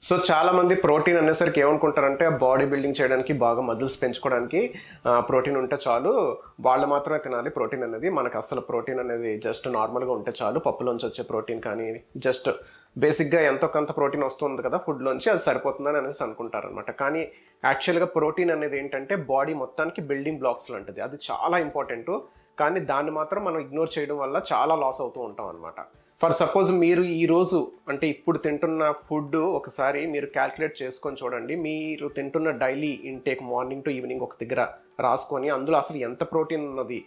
So చాలా మంది protein అనేసరికి ఏమనుకుంటారంటే బాడీ బిల్డింగ్ చేయడానికి బాగా మజిల్స్ పెంచుకోవడానికి ప్రోటీన్ ఉంటే చాలు, వాళ్ళు మాత్రమే తినాలి ప్రోటీన్ అనేది. మనకు అసలు ప్రోటీన్ అనేది జస్ట్ నార్మల్గా ఉంటే చాలు, పప్పులోంచి వచ్చే ప్రోటీన్ కానీ జస్ట్ బేసిక్గా ఎంతో కొంత ప్రోటీన్ వస్తుంది కదా ఫుడ్లోంచి, అది సరిపోతుందని అనేసి అనుకుంటారనమాట. కానీ యాక్చువల్గా ప్రోటీన్ అనేది ఏంటంటే బాడీ మొత్తానికి బిల్డింగ్ బ్లాక్స్ లాంటిది, అది చాలా ఇంపార్టెంట్. కానీ దాన్ని మాత్రం మనం ఇగ్నోర్ చేయడం వల్ల చాలా లాస్ అవుతూ ఉంటాం అనమాట. ఫర్ సపోజ్ మీరు ఈరోజు అంటే ఇప్పుడు తింటున్న ఫుడ్ ఒకసారి మీరు క్యాల్కులేట్ చేసుకొని చూడండి. మీరు తింటున్న daily intake morning to evening ఒక దగ్గర రాసుకొని అందులో అసలు ఎంత ప్రోటీన్ ఉన్నది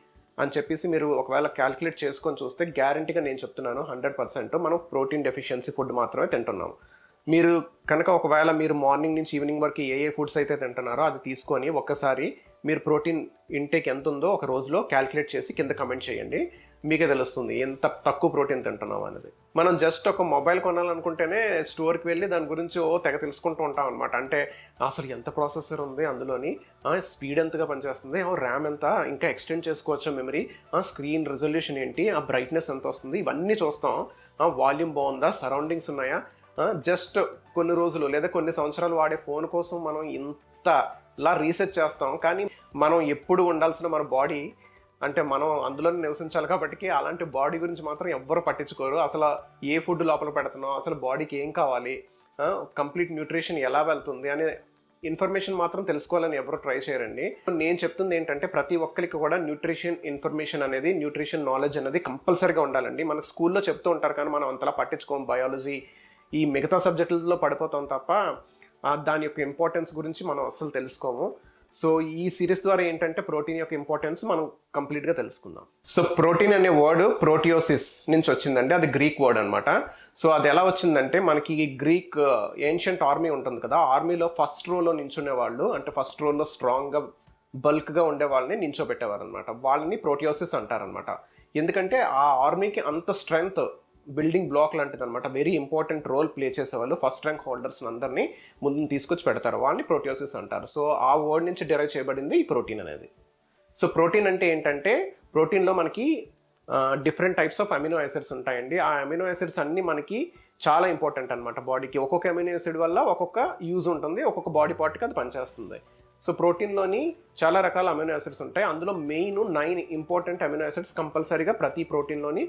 అని చెప్పేసి మీరు ఒకవేళ క్యాల్కులేట్ చేసుకొని చూస్తే గ్యారంటీగా నేను చెప్తున్నాను 100% మనం ప్రోటీన్ డెఫిషియన్సీ ఫుడ్ మాత్రమే తింటున్నాం. మీరు కనుక ఒకవేళ మీరు మార్నింగ్ నుంచి ఈవినింగ్ వరకు ఏ ఫుడ్స్ అయితే తింటున్నారో అది తీసుకొని ఒక్కసారి మీరు ప్రోటీన్ ఇంటేక్ ఎంత ఉందో ఒక రోజులో క్యాల్కులేట్ చేసి కింద కమెంట్ చేయండి. మీకే తెలుస్తుంది ఎంత తక్కువ ప్రోటీన్ తింటున్నాం అనేది. మనం జస్ట్ ఒక మొబైల్ కొనాలనుకుంటేనే స్టోర్కి వెళ్ళి దాని గురించి తెగ తెలుసుకుంటూ ఉంటాం అనమాట. అంటే అసలు ఎంత ప్రాసెసర్ ఉంది అందులోని, స్పీడ్ ఎంతగా పనిచేస్తుంది, ర్యామ్ ఎంత, ఇంకా ఎక్స్టెండ్ చేసుకోవచ్చా మెమరీ, స్క్రీన్ రెజల్యూషన్ ఏంటి, ఆ బ్రైట్నెస్ ఎంత వస్తుంది, ఇవన్నీ చూస్తాం. వాల్యూమ్ బాగుందా, సరౌండింగ్స్ ఉన్నాయా. జస్ట్ కొన్ని రోజులు లేదా కొన్ని సంవత్సరాలు వాడే ఫోన్ కోసం మనం ఇంతలా రీసెర్చ్ చేస్తాం. కానీ మనం ఎప్పుడు ఉండాల్సిన మన బాడీ అంటే మనం అందులోనే నివసించాలి కాబట్టి అలాంటి బాడీ గురించి మాత్రం ఎవ్వరు పట్టించుకోరు. అసలు ఏ ఫుడ్ లోపల పెడుతున్నాం, అసలు బాడీకి ఏం కావాలి, కంప్లీట్ న్యూట్రిషన్ ఎలా వెళ్తుంది అనే ఇన్ఫర్మేషన్ మాత్రం తెలుసుకోవాలని ఎవరు ట్రై చేయరండి. నేను చెప్తుంది ఏంటంటే ప్రతి ఒక్కరికి కూడా న్యూట్రిషన్ ఇన్ఫర్మేషన్ అనేది, న్యూట్రిషన్ నాలెడ్జ్ అనేది కంపల్సరీగా ఉండాలండి. మనకు స్కూల్లో చెప్తూ ఉంటారు కానీ మనం అంతలా పట్టించుకోం. బయాలజీ ఈ మిగతా సబ్జెక్టులలో పడిపోతాం తప్ప దాని యొక్క ఇంపార్టెన్స్ గురించి మనం అసలు తెలుసుకోము. సో ఈ సిరీస్ ద్వారా ఏంటంటే ప్రోటీన్ యొక్క ఇంపార్టెన్స్ మనం కంప్లీట్గా తెలుసుకుందాం. సో ప్రోటీన్ అనే వర్డ్ ప్రోటియోసిస్ నుంచి వచ్చిందండి, అది గ్రీక్ వర్డ్ అనమాట. సో అది ఎలా వచ్చిందంటే మనకి గ్రీక్ ఏన్షియంట్ ఆర్మీ ఉంటుంది కదా, ఆర్మీలో ఫస్ట్ రోలో నించునే వాళ్ళు, అంటే ఫస్ట్ రోలో స్ట్రాంగ్గా బల్క్గా ఉండే వాళ్ళని నించోబెట్టేవారు అనమాట. వాళ్ళని ప్రోటియోసిస్ అంటారనమాట. ఎందుకంటే ఆ ఆర్మీకి అంత స్ట్రెంగ్త్, బిల్డింగ్ బ్లాక్ లాంటిది అనమాట. వెరీ ఇంపార్టెంట్ రోల్ ప్లే చేసేవాళ్ళు. ఫస్ట్ ర్యాంక్ హోల్డర్స్ అందరినీ ముందు తీసుకొచ్చి పెడతారు, వాళ్ళని ప్రోటియోసిస్ అంటారు. సో ఆ వర్డ్ నుంచి డెరైవ్ చేయబడింది ఈ ప్రోటీన్ అనేది. సో ప్రోటీన్ అంటే ఏంటంటే ప్రోటీన్లో మనకి different types of amino acids ఉంటాయండి. ఆ అమినో యాసిడ్స్ అన్నీ మనకి చాలా ఇంపార్టెంట్ అనమాట బాడీకి. ఒక్కొక్క అమినో యాసిడ్ వల్ల ఒక్కొక్క యూజ్ ఉంటుంది, ఒక్కొక్క బాడీ పార్ట్కి అది పనిచేస్తుంది. సో ప్రోటీన్లోని చాలా రకాల అమినో యాసిడ్స్ ఉంటాయి. అందులో మెయిన్ 9 ఇంపార్టెంట్ అమినో యాసిడ్స్ కంపల్సరీగా ప్రతి ప్రోటీన్లోని,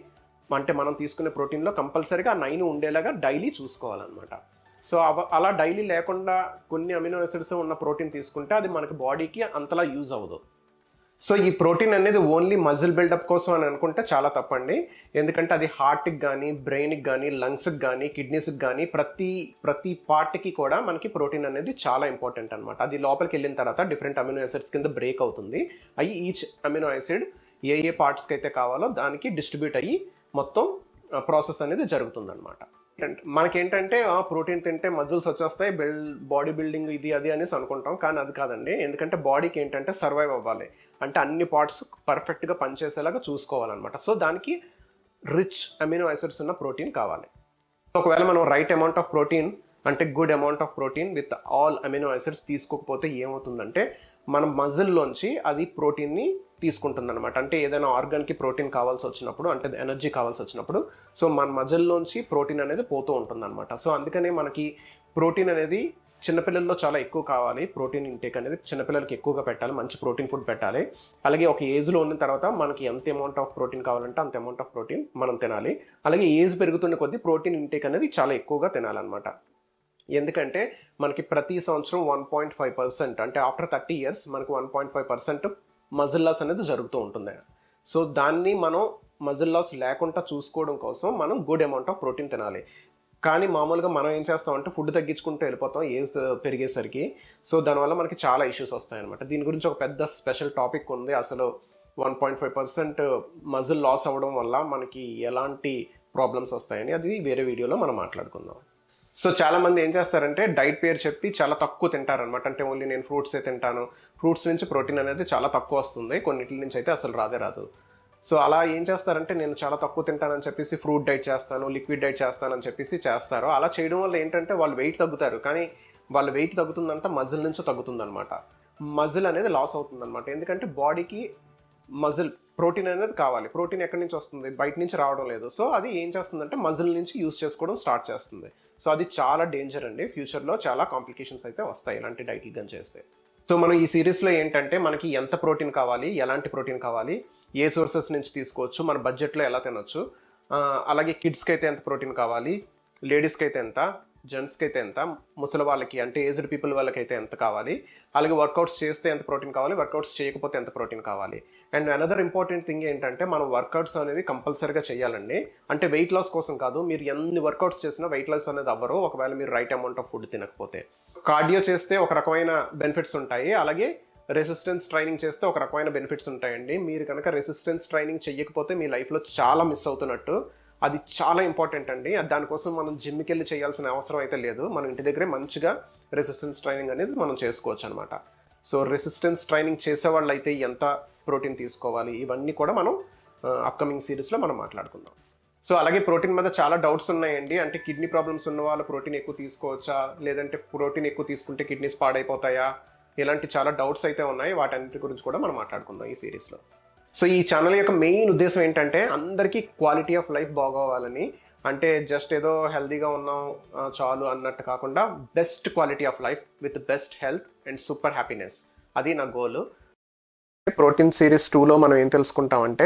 అంటే మనం తీసుకునే ప్రోటీన్లో కంపల్సరీగా 9 ఉండేలాగా డైలీ చూసుకోవాలన్నమాట. సో అలా డైలీ లేకుండా కొన్ని అమినో యాసిడ్స్ ఉన్న ప్రోటీన్ తీసుకుంటే అది మనకి బాడీకి అంతలా యూజ్ అవ్వదు. సో ఈ ప్రోటీన్ అనేది ఓన్లీ మజిల్ బిల్డప్ కోసం అని అనుకుంటే చాలా తప్పండి. ఎందుకంటే అది హార్ట్కి కానీ, బ్రెయిన్కి కానీ, లంగ్స్కి కానీ, కిడ్నీస్కి కానీ ప్రతి పార్ట్కి కూడా మనకి ప్రోటీన్ అనేది చాలా ఇంపార్టెంట్ అనమాట. అది లోపలికి వెళ్ళిన తర్వాత డిఫరెంట్ అమినో యాసిడ్స్ కింద బ్రేక్ అవుతుంది. అవి ఈచ్ అమినో యాసిడ్ ఏ పార్ట్స్కి అయితే కావాలో దానికి డిస్ట్రిబ్యూట్ అయ్యి మొత్తం ప్రాసెస్ అనేది జరుగుతుందన్నమాట. మనకేంటంటే ప్రోటీన్ తింటే మజిల్స్ వచ్చేస్తాయి, బాడీ బిల్డింగ్ ఇది అది అనేసి అనుకుంటాం. కానీ అది కాదండి. ఎందుకంటే బాడీకి ఏంటంటే సర్వైవ్ అవ్వాలి, అంటే అన్ని పార్ట్స్ పర్ఫెక్ట్గా పనిచేసేలాగా చూసుకోవాలన్నమాట. సో దానికి రిచ్ అమినో యాసిడ్స్ ఉన్న ప్రోటీన్ కావాలి. ఒకవేళ మనం రైట్ అమౌంట్ ఆఫ్ ప్రోటీన్, అంటే good amount of protein with all amino acids తీసుకోకపోతే ఏమవుతుందంటే మన మజిల్లోంచి అది ప్రోటీన్ని తీసుకుంటుంది అనమాట. అంటే ఏదైనా ఆర్గాన్కి ప్రోటీన్ కావాల్సి వచ్చినప్పుడు, అంటే ఎనర్జీ కావాల్సి వచ్చినప్పుడు, సో మన మజిల్లోంచి ప్రోటీన్ అనేది పోతూ ఉంటుంది అనమాట. సో అందుకనే మనకి ప్రోటీన్ అనేది చిన్నపిల్లల్లో చాలా ఎక్కువ కావాలి. ప్రోటీన్ ఇంటేక్ అనేది చిన్నపిల్లలకి ఎక్కువగా పెట్టాలి, మంచి ప్రోటీన్ ఫుడ్ పెట్టాలి. అలాగే ఒక ఏజ్లో ఉన్న తర్వాత మనకి ఎంత అమౌంట్ ఆఫ్ ప్రోటీన్ కావాలంటే అంత అమౌంట్ ఆఫ్ ప్రోటీన్ మనం తినాలి. అలాగే ఏజ్ పెరుగుతున్న కొద్దీ ప్రోటీన్ ఇంటేక్ అనేది చాలా ఎక్కువగా తినాలన్నమాట. ఎందుకంటే మనకి ప్రతి సంవత్సరం 1.5%, అంటే ఆఫ్టర్ 30 years మనకు 1.5% మజిల్ లాస్ అనేది జరుగుతూ ఉంటుంది. సో దాన్ని మనం మజిల్ లాస్ లేకుండా చూసుకోవడం కోసం మనం గుడ్ అమౌంట్ ఆఫ్ ప్రోటీన్ తినాలి. కానీ మామూలుగా మనం ఏం చేస్తామంటే ఫుడ్ తగ్గించుకుంటూ వెళ్ళిపోతాం ఏజ్ పెరిగేసరికి. సో దానివల్ల మనకి చాలా ఇష్యూస్ వస్తాయన్నమాట. దీని గురించి ఒక పెద్ద స్పెషల్ టాపిక్ ఉంది. అసలు 1.5% మజిల్ లాస్ అవ్వడం వల్ల మనకి ఎలాంటి ప్రాబ్లమ్స్ వస్తాయని అది వేరే వీడియోలో మనం మాట్లాడుకుందాం. సో చాలామంది ఏం చేస్తారంటే డైట్ పేరు చెప్పి చాలా తక్కువ తింటారనమాట. అంటే ఓన్లీ నేను ఫ్రూట్సే తింటాను, ఫ్రూట్స్ నుంచి ప్రోటీన్ అనేది చాలా తక్కువ వస్తుంది, కొన్నిటి నుంచి అయితే అసలు రాదు. సో అలా ఏం చేస్తారంటే నేను చాలా తక్కువ తింటానని చెప్పేసి ఫ్రూట్ డైట్ చేస్తాను, లిక్విడ్ డైట్ చేస్తానని చెప్పేసి చేస్తారు. అలా చేయడం వల్ల ఏంటంటే వాళ్ళు వెయిట్ తగ్గుతారు. కానీ వాళ్ళ వెయిట్ తగ్గుతుందంటే మజిల్ నుంచి తగ్గుతుందనమాట. మజిల్ అనేది లాస్ అవుతుందన్నమాట. ఎందుకంటే బాడీకి మజిల్ ప్రోటీన్ అనేది కావాలి. ప్రోటీన్ ఎక్కడి నుంచి వస్తుంది? బయట నుంచి రావడం లేదు. సో అది ఏం చేస్తుందంటే మజిల్ నుంచి యూజ్ చేసుకోవడం స్టార్ట్ చేస్తుంది. సో అది చాలా డేంజర్ అండి. ఫ్యూచర్లో చాలా కాంప్లికేషన్స్ అయితే వస్తాయి ఇలాంటి డైట్లు కానీ చేస్తే. సో మనం ఈ సిరీస్లో ఏంటంటే మనకి ఎంత ప్రోటీన్ కావాలి, ఎలాంటి ప్రోటీన్ కావాలి, ఏ సోర్సెస్ నుంచి తీసుకోవచ్చు, మన బడ్జెట్లో ఎలా తినొచ్చు, అలాగే కిడ్స్కి అయితే ఎంత ప్రోటీన్ కావాలి, లేడీస్కి అయితే ఎంత, జెంట్స్కి అయితే ఎంత, ముసలి వాళ్ళకి అంటే ఏజ్డ్ పీపుల్ వాళ్ళకైతే ఎంత కావాలి, అలాగే వర్కౌట్స్ చేస్తే ఎంత ప్రోటీన్ కావాలి, వర్కౌట్స్ చేయకపోతే ఎంత ప్రోటీన్ కావాలి. అండ్ అనదర్ ఇంపార్టెంట్ థింగ్ ఏంటంటే మనం వర్కౌట్స్ అనేది కంపల్సరీగా చేయాలండి. అంటే వెయిట్ లాస్ కోసం కాదు, మీరు ఎన్ని వర్కౌట్స్ చేసినా వెయిట్ లాస్ అనేది అవ్వరు ఒకవేళ మీరు రైట్ అమౌంట్ ఆఫ్ ఫుడ్ తినకపోతే. కార్డియో చేస్తే ఒక రకమైన బెనిఫిట్స్ ఉంటాయి, అలాగే రెసిస్టెన్స్ ట్రైనింగ్ చేస్తే ఒక రకమైన బెనిఫిట్స్ ఉంటాయండి. మీరు కనుక రెసిస్టెన్స్ ట్రైనింగ్ చేయకపోతే మీ లైఫ్లో చాలా మిస్ అవుతున్నట్టు. అది చాలా ఇంపార్టెంట్ అండి. దానికోసం మనం జిమ్కి వెళ్ళి చేయాల్సిన అవసరం అయితే లేదు. మనం ఇంటి దగ్గరే మంచిగా రెసిస్టెన్స్ ట్రైనింగ్ అనేది మనం చేసుకోవచ్చు అనమాట. సో రెసిస్టెన్స్ ట్రైనింగ్ చేసే వాళ్ళు అయితే ఎంత ప్రోటీన్ తీసుకోవాలి, ఇవన్నీ కూడా మనం అప్కమింగ్ సిరీస్లో మనం మాట్లాడుకుందాం. సో అలాగే ప్రోటీన్ మీద చాలా డౌట్స్ ఉన్నాయండి. అంటే కిడ్నీ ప్రాబ్లమ్స్ ఉన్న వాళ్ళు ప్రోటీన్ ఎక్కువ తీసుకోవచ్చా, లేదంటే ప్రోటీన్ ఎక్కువ తీసుకుంటే కిడ్నీస్ పాడైపోతాయా, ఇలాంటి చాలా డౌట్స్ అయితే ఉన్నాయి. వాటన్నిటి గురించి కూడా మనం మాట్లాడుకుందాం ఈ సిరీస్లో. సో ఈ ఛానల్ యొక్క మెయిన్ ఉద్దేశం ఏంటంటే అందరికీ క్వాలిటీ ఆఫ్ లైఫ్ బాగోవాలని. అంటే జస్ట్ ఏదో హెల్తీగా ఉన్నాం చాలు అన్నట్టు కాకుండా best quality of life with best health and super happiness, అది నా గోల్. ప్రోటీన్ సిరీస్ 2లో మనం ఏం తెలుసుకుంటామంటే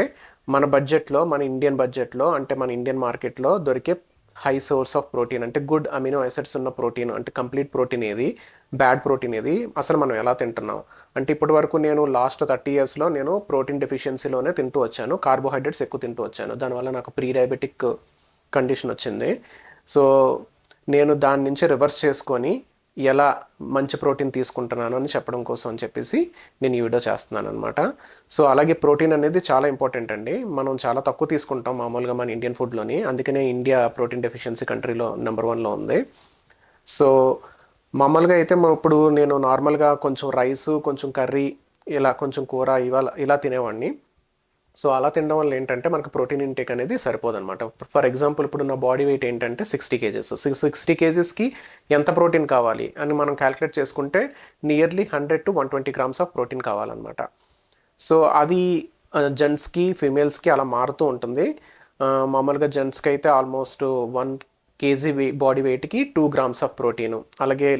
మన బడ్జెట్లో, మన ఇండియన్ బడ్జెట్లో, అంటే మన ఇండియన్ మార్కెట్లో దొరికే హై సోర్స్ ఆఫ్ ప్రోటీన్, అంటే గుడ్ అమినో యాసిడ్స్ ఉన్న ప్రోటీన్, అంటే కంప్లీట్ ప్రోటీన్ ఏది, బ్యాడ్ ప్రోటీన్ ఏది, అసలు మనం ఎలా తింటున్నాం. అంటే ఇప్పటి వరకు నేను లాస్ట్ 30 yearsలో నేను ప్రోటీన్ డెఫిషియన్సీలోనే తింటూ వచ్చాను, కార్బోహైడ్రేట్స్ ఎక్కువ తింటూ వచ్చాను. దానివల్ల నాకు ప్రీ డయాబెటిక్ కండిషన్ వచ్చింది. సో నేను దాని నుంచి రివర్స్ చేసుకొని ఎలా మంచి ప్రోటీన్ తీసుకుంటున్నాను అని చెప్పడం కోసం అని చెప్పేసి నేను ఈ వీడియో చేస్తున్నాను అనమాట. సో అలాగే ప్రోటీన్ అనేది చాలా ఇంపార్టెంట్ అండి. మనం చాలా తక్కువ తీసుకుంటాం మామూలుగా మన ఇండియన్ ఫుడ్లోని. అందుకనే ఇండియా ప్రోటీన్ డెఫిషియన్సీ కంట్రీలో నెంబర్ 1లో ఉంది. సో మామూలుగా అయితే ఇప్పుడు నేను నార్మల్గా కొంచెం రైసు, కొంచెం కర్రీ, ఇలా కొంచెం కూర ఇలా తినేవాడిని. సో అలా తినడం వల్ల ఏంటంటే మనకు ప్రోటీన్ ఇంటేక్ అనేది సరిపోదన్నమాట. ఫర్ ఎగ్జాంపుల్ ఇప్పుడు నా బాడీ వెయిట్ ఏంటంటే 60 kgs. 60 kgsకి ఎంత ప్రోటీన్ కావాలి అని మనం క్యాలిక్యులేట్ చేసుకుంటే nearly 100 to 120 grams of protein కావాలన్నమాట. సో అది జెంట్స్కి, ఫీమేల్స్కి అలా మారుతూ ఉంటుంది. మామూలుగా జెంట్స్కి అయితే ఆల్మోస్ట్ 1 kg బాడీ వెయిట్కి 2 grams ఆఫ్ ప్రోటీను, అలాగే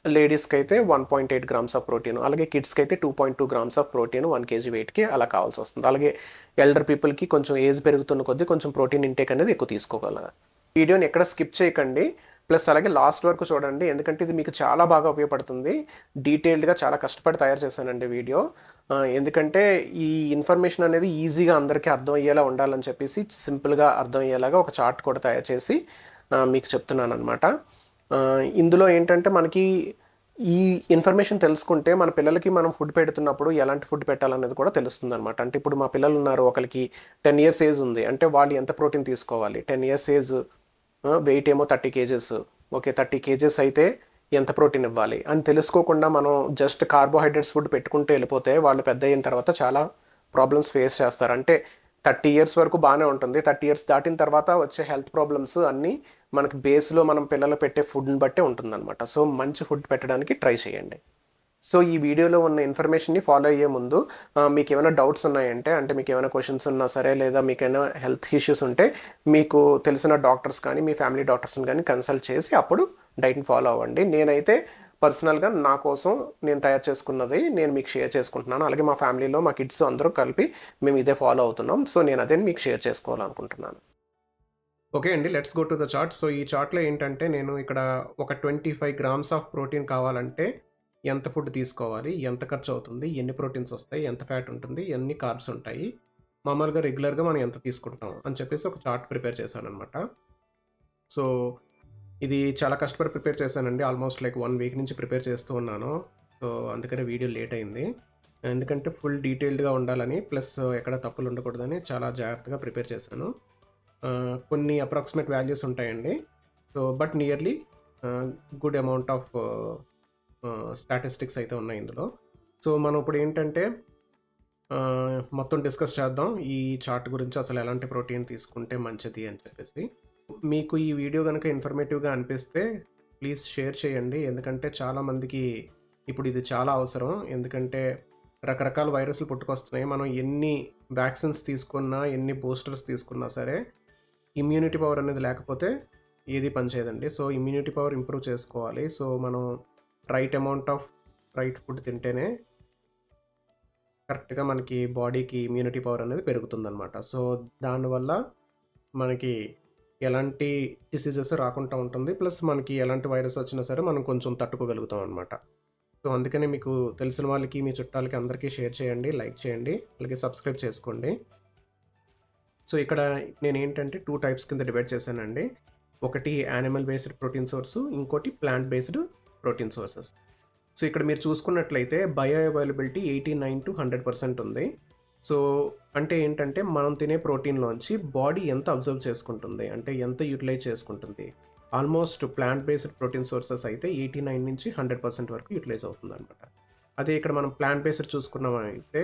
లేడీస్కి అయితే 1.8 grams ఆఫ్ ప్రోటీన్, అలాగే కిడ్స్కి అయితే 2.2 grams ఆఫ్ ప్రోటీన్ 1 kg వెయిట్కి అలా కావాల్సి వస్తుంది. అలాగే ఎల్డర్ పీపుల్కి కొంచెం ఏజ్ పెరుగుతున్న కొద్దీ కొంచెం ప్రోటీన్ ఇంటేక్ అనేది ఎక్కువ తీసుకోగలరు. వీడియోని ఎక్కడ స్కిప్ చేయకండి, ప్లస్ అలాగే లాస్ట్ వరకు చూడండి, ఎందుకంటే ఇది మీకు చాలా బాగా ఉపయోగపడుతుంది. డీటెయిల్డ్గా చాలా కష్టపడి తయారు చేశానండి వీడియో. ఎందుకంటే ఈ ఇన్ఫర్మేషన్ అనేది ఈజీగా అందరికీ అర్థమయ్యేలా ఉండాలని చెప్పేసి సింపుల్గా అర్థమయ్యేలాగా ఒక చార్ట్ కూడా తయారు చేసి మీకు చెప్తున్నాను అనమాట. ఇందులో ఏంటంటే మనకి ఈ ఇన్ఫర్మేషన్ తెలుసుకుంటే మన పిల్లలకి మనం ఫుడ్ పెడుతున్నప్పుడు ఎలాంటి ఫుడ్ పెట్టాలనేది కూడా తెలుస్తుంది అనమాట. అంటే ఇప్పుడు మా పిల్లలు ఉన్నారు, ఒకరికి 10 years ఏజ్ ఉంది, అంటే వాళ్ళు ఎంత ప్రోటీన్ తీసుకోవాలి, 10 years ఏజ్, వెయిట్ ఏమో 30 kgs, ఓకే 30 kgs అయితే ఎంత ప్రోటీన్ ఇవ్వాలి అని తెలుసుకోకుండా మనం జస్ట్ కార్బోహైడ్రేట్స్ ఫుడ్ పెట్టుకుంటూ వెళ్ళిపోతే వాళ్ళు పెద్ద అయిన తర్వాత చాలా ప్రాబ్లమ్స్ ఫేస్ చేస్తారు. అంటే 30 years వరకు బాగానే ఉంటుంది, 30 years దాటిన తర్వాత వచ్చే హెల్త్ ప్రాబ్లమ్స్ అన్నీ మనకి బేస్లో మనం పిల్లలు పెట్టే ఫుడ్ని బట్టే ఉంటుందన్నమాట. సో మంచి ఫుడ్ పెట్టడానికి ట్రై చేయండి. సో ఈ వీడియోలో ఉన్న ఇన్ఫర్మేషన్ని ఫాలో అయ్యే ముందు మీకు ఏమైనా డౌట్స్ ఉన్నాయంటే, అంటే మీకు ఏమైనా క్వశ్చన్స్ ఉన్నా సరే, లేదా మీకు ఏమైనా హెల్త్ ఇష్యూస్ ఉంటే మీకు తెలిసిన డాక్టర్స్ కానీ మీ ఫ్యామిలీ డాక్టర్స్ని కానీ కన్సల్ట్ చేసి అప్పుడు డైట్ని ఫాలో అవ్వండి. నేనైతే పర్సనల్గా నా కోసం నేను తయారు చేసుకున్నది నేను మీకు షేర్ చేసుకుంటున్నాను. అలాగే మా ఫ్యామిలీలో మా కిడ్స్ అందరూ కలిపి మేము ఇదే ఫాలో అవుతున్నాం. సో నేను అదే మీకు షేర్ చేసుకోవాలనుకుంటున్నాను. ఓకే అండి, let's go to the chart. So ఈ చార్ట్లో ఏంటంటే నేను ఇక్కడ ఒక 25 grams ఆఫ్ ప్రోటీన్ కావాలంటే ఎంత ఫుడ్ తీసుకోవాలి, ఎంత ఖర్చు అవుతుంది, ఎన్ని ప్రోటీన్స్ వస్తాయి, ఎంత ఫ్యాట్ ఉంటుంది, ఎన్ని కార్బ్స్ ఉంటాయి, మామూలుగా రెగ్యులర్గా మనం ఎంత తీసుకుంటాం అని చెప్పేసి ఒక చార్ట్ ప్రిపేర్ చేశాను అనమాట. సో ఇది చాలా కష్టపడి ప్రిపేర్ చేశానండి. ఆల్మోస్ట్ లైక్ 1 week నుంచి ప్రిపేర్ చేస్తూ ఉన్నాను. సో అందుకనే వీడియో లేట్ అయింది, ఎందుకంటే ఫుల్ డీటెయిల్డ్గా ఉండాలని, ప్లస్ ఎక్కడ తప్పులు ఉండకూడదని చాలా జాగ్రత్తగా ప్రిపేర్ చేశాను. కొన్ని అప్రాక్సిమేట్ వాల్యూస్ ఉంటాయండి. So but nearly good amount of statistics అయితే ఉన్నాయి ఇందులో. సో మనం ఇప్పుడు ఏంటంటే మొత్తం డిస్కస్ చేద్దాం ఈ చార్ట్ గురించి, అసలు ఎలాంటి ప్రోటీన్ తీసుకుంటే మంచిది అని చెప్పేసి. మీకు ఈ వీడియో కనుక ఇన్ఫర్మేటివ్గా అనిపిస్తే ప్లీజ్ షేర్ చేయండి, ఎందుకంటే చాలామందికి ఇప్పుడు ఇది చాలా అవసరం. ఎందుకంటే రకరకాల వైరస్లు పుట్టుకొస్తున్నాయి, మనం ఎన్ని వ్యాక్సిన్స్ తీసుకున్నా, ఎన్ని బూస్టర్స్ తీసుకున్నా సరే ఇమ్యూనిటీ పవర్ అనేది లేకపోతే ఏది పనిచేయదండి. సో ఇమ్యూనిటీ పవర్ ఇంప్రూవ్ చేసుకోవాలి. సో మనం right amount of right food తింటేనే కరెక్ట్గా మనకి బాడీకి ఇమ్యూనిటీ పవర్ అనేది పెరుగుతుందన్నమాట. సో దానివల్ల మనకి ఎలాంటి డిసీజెస్ రాకుండా ఉంటుంది. ప్లస్ మనకి ఎలాంటి వైరస్ వచ్చినా సరే మనం కొంచెం తట్టుకోగలుగుతాం అనమాట. సో అందుకనే మీకు తెలిసిన వాళ్ళకి, మీ చుట్టాలకి అందరికీ షేర్ చేయండి, లైక్ చేయండి, అలాగే సబ్స్క్రైబ్ చేసుకోండి. సో ఇక్కడ నేను ఏంటంటే 2 టైప్స్ కింద డివైడ్ చేశానండి. ఒకటి యానిమల్ బేస్డ్ ప్రోటీన్ సోర్సు, ఇంకోటి plant based protein sources. So ఇక్కడ మీరు చూసుకున్నట్లయితే బయో అవైలబిలిటీ 89 to 100% ఉంది. సో అంటే ఏంటంటే మనం తినే ప్రోటీన్లోంచి బాడీ ఎంత అబ్జర్వ్ చేసుకుంటుంది, అంటే ఎంత యూటిలైజ్ చేసుకుంటుంది. Almost plant based protein sources అయితే 89 నుంచి 100% వరకు యూటిలైజ్ అవుతుంది అనమాట. అదే ఇక్కడ మనం ప్లాంట్ బేస్డ్ చూసుకున్నామైతే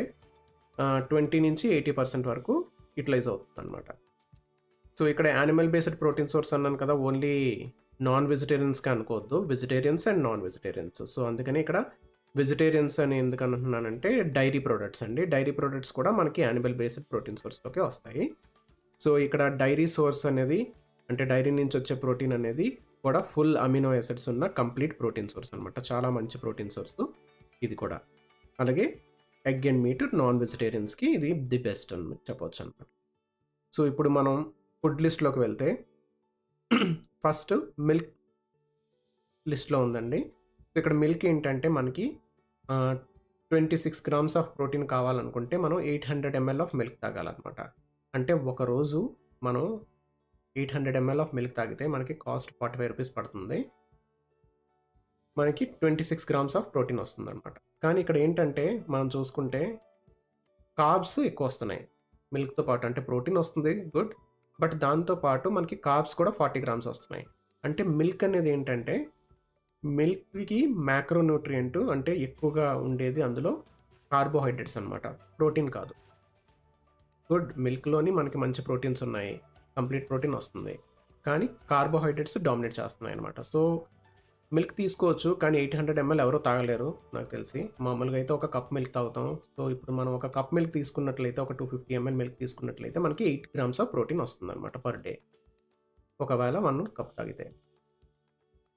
20 నుంచి 80% వరకు యూటిలైజ్ అవుతుంది అనమాట. సో ఇక్కడ యానిమల్ బేస్డ్ ప్రోటీన్ సోర్స్ అన్నాను కదా, ఓన్లీ నాన్ వెజిటేరియన్స్కి అనుకోవద్దు, vegetarians and non vegetarians. So అందుకని ఇక్కడ వెజిటేరియన్స్ అని ఎందుకు అంటున్నానంటే డైరీ ప్రొడక్ట్స్ అండి. డైరీ ప్రొడక్ట్స్ కూడా మనకి యానిమల్ బేస్డ్ ప్రోటీన్ సోర్స్లోకి వస్తాయి. సో ఇక్కడ డైరీ సోర్స్ అనేది అంటే డైరీ నుంచి వచ్చే ప్రోటీన్ అనేది కూడా ఫుల్ అమినో యాసిడ్స్ ఉన్న కంప్లీట్ ప్రోటీన్ సోర్స్ అనమాట. చాలా మంచి ప్రోటీన్ సోర్స్ ఇది కూడా. అలాగే ఎగ్ అండ్ మీట్ నాన్ వెజిటేరియన్స్కి ఇది ది బెస్ట్ అని చెప్పవచ్చు అనమాట. సో ఇప్పుడు మనం ఫుడ్ లిస్ట్లోకి వెళ్తే ఫస్ట్ మిల్క్ లిస్ట్లో ఉందండి. సో ఇక్కడ మిల్క్ ఏంటంటే మనకి 26 grams ఆఫ్ ప్రోటీన్ కావాలనుకుంటే మనం 800 ml ఆఫ్ మిల్క్ తాగాలన్నమాట. అంటే ఒకరోజు మనం 800 ml ఆఫ్ మిల్క్ తాగితే మనకి కాస్ట్ 45 రూపీస్ పడుతుంది. మనకి 26 grams ఆఫ్ ప్రోటీన్ వస్తుంది అనమాట. కానీ ఇక్కడ ఏంటంటే మనం చూసుకుంటే కార్బ్స్ ఎక్కువ వస్తున్నాయి మిల్క్తో పాటు. అంటే ప్రోటీన్ వస్తుంది గుడ్, బట్ దాంతోపాటు మనకి కార్బ్స్ కూడా 40 grams వస్తున్నాయి. అంటే మిల్క్ అనేది ఏంటంటే మిల్క్కి మ్యాక్రోన్యూట్రియంట్ అంటే ఎక్కువగా ఉండేది అందులో కార్బోహైడ్రేట్స్ అనమాట, ప్రోటీన్ కాదు. గుడ్, మిల్క్లోని మనకి మంచి ప్రోటీన్స్ ఉన్నాయి, కంప్లీట్ ప్రోటీన్ వస్తుంది, కానీ కార్బోహైడ్రేట్స్ డామినేట్ చేస్తున్నాయి అనమాట. సో మిల్క్ తీసుకోవచ్చు, కానీ 800 ml ఎవరో తాగలేరు నాకు తెలిసి. మామూలుగా అయితే ఒక కప్ మిల్క్ తాగుతాం. సో ఇప్పుడు మనం ఒక కప్ మిల్క్ తీసుకున్నట్లయితే, ఒక 250 ml మిల్క్ తీసుకున్నట్లయితే మనకి 8 grams ఆఫ్ ప్రోటీన్ వస్తుంది అనమాట పర్ డే, ఒకవేళ 1 కప్ తాగితే.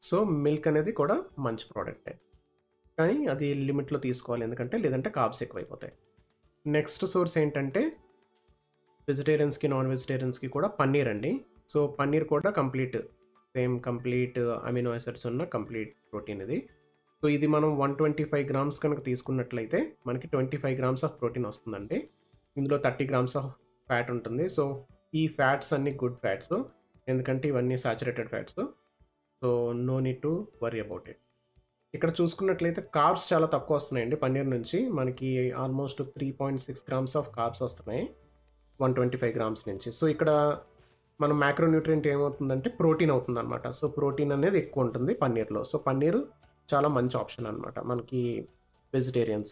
సో మిల్క్ అనేది కూడా మంచి ప్రోడక్టే, కానీ అది లిమిట్లో తీసుకోవాలి, ఎందుకంటే లేదంటే కార్బ్స్ ఎక్కువైపోతాయి. నెక్స్ట్ సోర్స్ ఏంటంటే వెజిటేరియన్స్కి, నాన్ వెజిటేరియన్స్కి కూడా పన్నీర్ అండి. సో పన్నీర్ కూడా కంప్లీట్ అమినో యాసిడ్స్ ఉన్న కంప్లీట్ ప్రోటీన్ ఇది. సో ఇది మనం 125 grams కనుక తీసుకున్నట్లయితే మనకి 25 grams ఆఫ్ ప్రోటీన్ వస్తుందండి. ఇందులో 30 grams ఆఫ్ ఫ్యాట్ ఉంటుంది. సో ఈ ఫ్యాట్స్ అన్ని గుడ్ ఫ్యాట్స్, ఎందుకంటే ఇవన్నీ saturated fats. So no need to worry about it. ఇక్కడ చూసుకున్నట్లయితే కార్బ్స్ చాలా తక్కువ వస్తున్నాయండి పన్నీర్ నుంచి. మనకి ఆల్మోస్ట్ 3.6 grams ఆఫ్ కార్బ్స్ వస్తున్నాయి 125 grams నుంచి. సో ఇక్కడ మనం మ్యాక్రోన్యూట్రియంట్ ఏమవుతుందంటే ప్రోటీన్ అవుతుంది అనమాట. సో ప్రోటీన్ అనేది ఎక్కువ ఉంటుంది పన్నీర్లో. సో పన్నీర్ చాలా మంచి ఆప్షన్ అనమాట మనకి వెజిటేరియన్స్.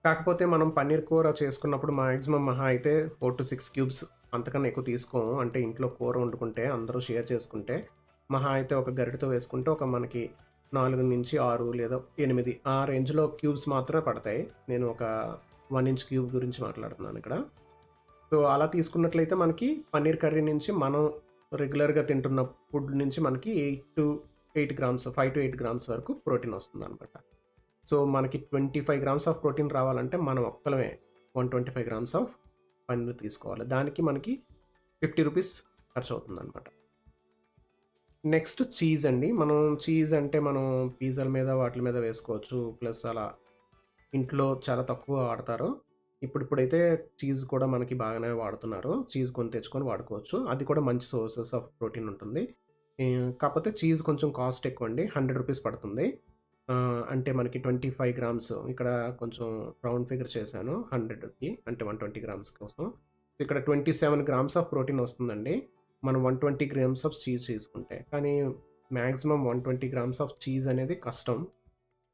కాకపోతే మనం పన్నీర్ కూర చేసుకున్నప్పుడు మ్యాక్సిమం మహా అయితే 4 to 6 cubes, అంతకన్నా ఎక్కువ తీసుకోము. అంటే ఇంట్లో కూర వండుకుంటే అందరూ షేర్ చేసుకుంటే మహా అయితే ఒక గరిటతో వేసుకుంటే ఒక మనకి 4 నుంచి 6 లేదా 8 ఆ రేంజ్లో క్యూబ్స్ మాత్రమే పడతాయి. నేను ఒక 1 inch క్యూబ్ గురించి మాట్లాడుతున్నాను ఇక్కడ. సో అలా తీసుకున్నట్లయితే మనకి పన్నీర్ కర్రీ నుంచి మనం రెగ్యులర్గా తింటున్న ఫుడ్ నుంచి మనకి 5 to 8 grams వరకు ప్రోటీన్ వస్తుంది అనమాట. సో మనకి 25 grams ఆఫ్ ప్రోటీన్ రావాలంటే మనం ఒక్కలమే 125 grams ఆఫ్ పన్నీర్ తీసుకోవాలి. దానికి మనకి 50 రూపీస్ ఖర్చు అవుతుంది అనమాట. నెక్స్ట్ చీజ్ అండి. మనం చీజ్ అంటే మనం పిజ్జాల మీద వాటి మీద వేసుకోవచ్చు, ప్లస్ అలా ఇంట్లో చాలా తక్కువ వాడతారు. ఇప్పుడైతే చీజ్ కూడా మనకి బాగానే వాడుతున్నారు. చీజ్ కొని తెచ్చుకొని వాడుకోవచ్చు, అది కూడా మంచి సోర్సెస్ ఆఫ్ ప్రోటీన్ ఉంటుంది. కాకపోతే చీజ్ కొంచెం కాస్ట్ ఎక్కువ అండి, 100 రూపీస్ పడుతుంది. అంటే మనకి 25 grams, ఇక్కడ కొంచెం రౌండ్ ఫిగర్ చేశాను 100కి, అంటే 120 grams కోసం. ఇక్కడ 27 grams ఆఫ్ ప్రోటీన్ వస్తుందండి మనం 120 grams ఆఫ్ చీజ్ తీసుకుంటే. కానీ మ్యాక్సిమం 120 grams ఆఫ్ చీజ్ అనేది కష్టం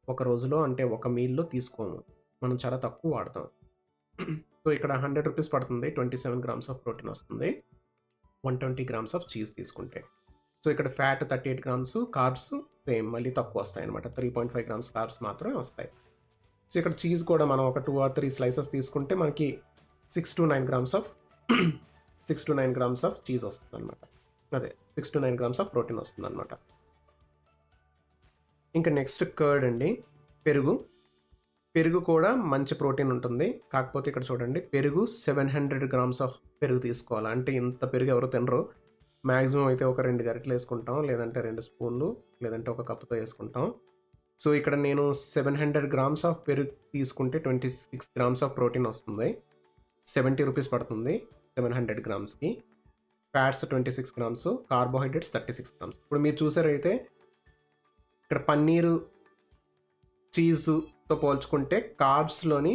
ఒక రోజులో, అంటే ఒక మీల్లో తీసుకోము, మనం చాలా తక్కువ వాడతాం. సో ఇక్కడ 100 రూపీస్ పడుతుంది, 27 grams ఆఫ్ ప్రోటీన్ వస్తుంది 120 grams ఆఫ్ చీజ్ తీసుకుంటే. సో ఇక్కడ ఫ్యాట్ 38 grams, కార్బ్స్ సేమ్ మళ్ళీ తక్కువ వస్తాయి అనమాట, 3.5 grams కార్బ్స్ మాత్రమే వస్తాయి. సో ఇక్కడ చీజ్ కూడా మనం ఒక 2 or 3 స్లైసెస్ తీసుకుంటే మనకి 6 to 9 grams of 6 to 9 grams of cheese వస్తుంది అనమాట. అదే 6 to 9 grams ఆఫ్ ప్రోటీన్ వస్తుంది అనమాట. ఇంకా నెక్స్ట్ కర్డ్ అండి, పెరుగు కూడా మంచి ప్రోటీన్ ఉంటుంది. కాకపోతే ఇక్కడ చూడండి, పెరుగు 700 grams ఆఫ్ పెరుగు తీసుకోవాలి. అంటే ఇంత పెరుగు ఎవరు తినరు. మ్యాక్సిమం అయితే ఒక 2 గరిటెలు వేసుకుంటాం, లేదంటే 2 స్పూన్లు, లేదంటే ఒక కప్పుతో వేసుకుంటాం. సో ఇక్కడ నేను 700 grams ఆఫ్ పెరుగు తీసుకుంటే 26 grams ఆఫ్ ప్రోటీన్ వస్తుంది. 70 రూపీస్ పడుతుంది 700 గ్రామ్స్కి. Fats 26 grams, carbohydrates 36 grams. ఇప్పుడు మీరు చూసారైతే ఇక్కడ పన్నీరు చీజ్తో పోల్చుకుంటే కార్బ్స్లోని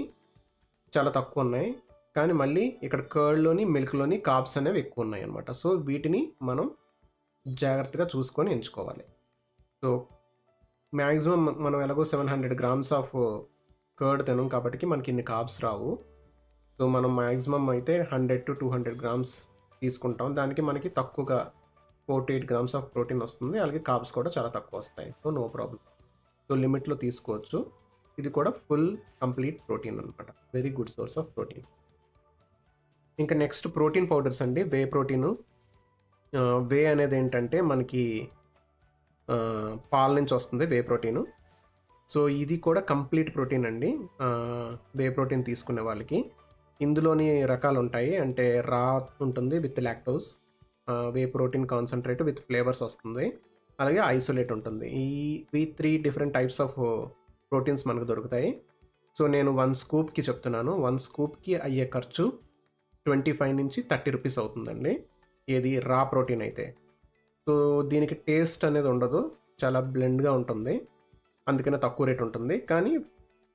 చాలా తక్కువ ఉన్నాయి, కానీ మళ్ళీ ఇక్కడ కర్డ్లోని మిల్క్లోని కార్బ్స్ అనేవి ఎక్కువ ఉన్నాయి అనమాట. సో వీటిని మనం జాగ్రత్తగా చూసుకొని ఎంచుకోవాలి. సో మ్యాక్సిమం మనం ఎలాగో 700 grams ఆఫ్ కర్డ్ తినం కాబట్టి మనకి ఇన్ని కార్బ్స్ రావు. సో మనం మ్యాక్సిమం అయితే 100 to 200 grams తీసుకుంటాం. దానికి మనకి తక్కువగా 4 to 8 grams ఆఫ్ ప్రోటీన్ వస్తుంది. అలాగే కార్బ్స్ కూడా చాలా తక్కువ వస్తాయి. So no problem. సో లిమిట్లో తీసుకోవచ్చు. ఇది కూడా ఫుల్ కంప్లీట్ ప్రోటీన్ అనమాట. Very good source of protein. ఇంకా నెక్స్ట్ ప్రోటీన్ పౌడర్స్ అండి. Whey protein. వే అనేది ఏంటంటే మనకి పాల నుంచి వస్తుంది వే ప్రోటీను. సో ఇది కూడా కంప్లీట్ ప్రోటీన్ అండి. వే ప్రోటీన్ తీసుకునే వాళ్ళకి ఇందులోని రకాలు ఉంటాయి. అంటే రా ఉంటుంది with lactose, whey protein concentrate with flavours వస్తుంది, అలాగే ఐసోలేట్ ఉంటుంది. ఈ 3 డిఫరెంట్ టైప్స్ ఆఫ్ ప్రోటీన్స్ మనకు దొరుకుతాయి. సో నేను 1 స్కూప్కి చెప్తున్నాను. 1 స్కూప్కి అయ్యే ఖర్చు 25 నుంచి 30 రూపీస్ అవుతుందండి. ఏది రా ప్రోటీన్ అయితే. సో దీనికి టేస్ట్ అనేది ఉండదు, చాలా బ్లెండ్గా ఉంటుంది, అందుకనే తక్కువ రేట్ ఉంటుంది, కానీ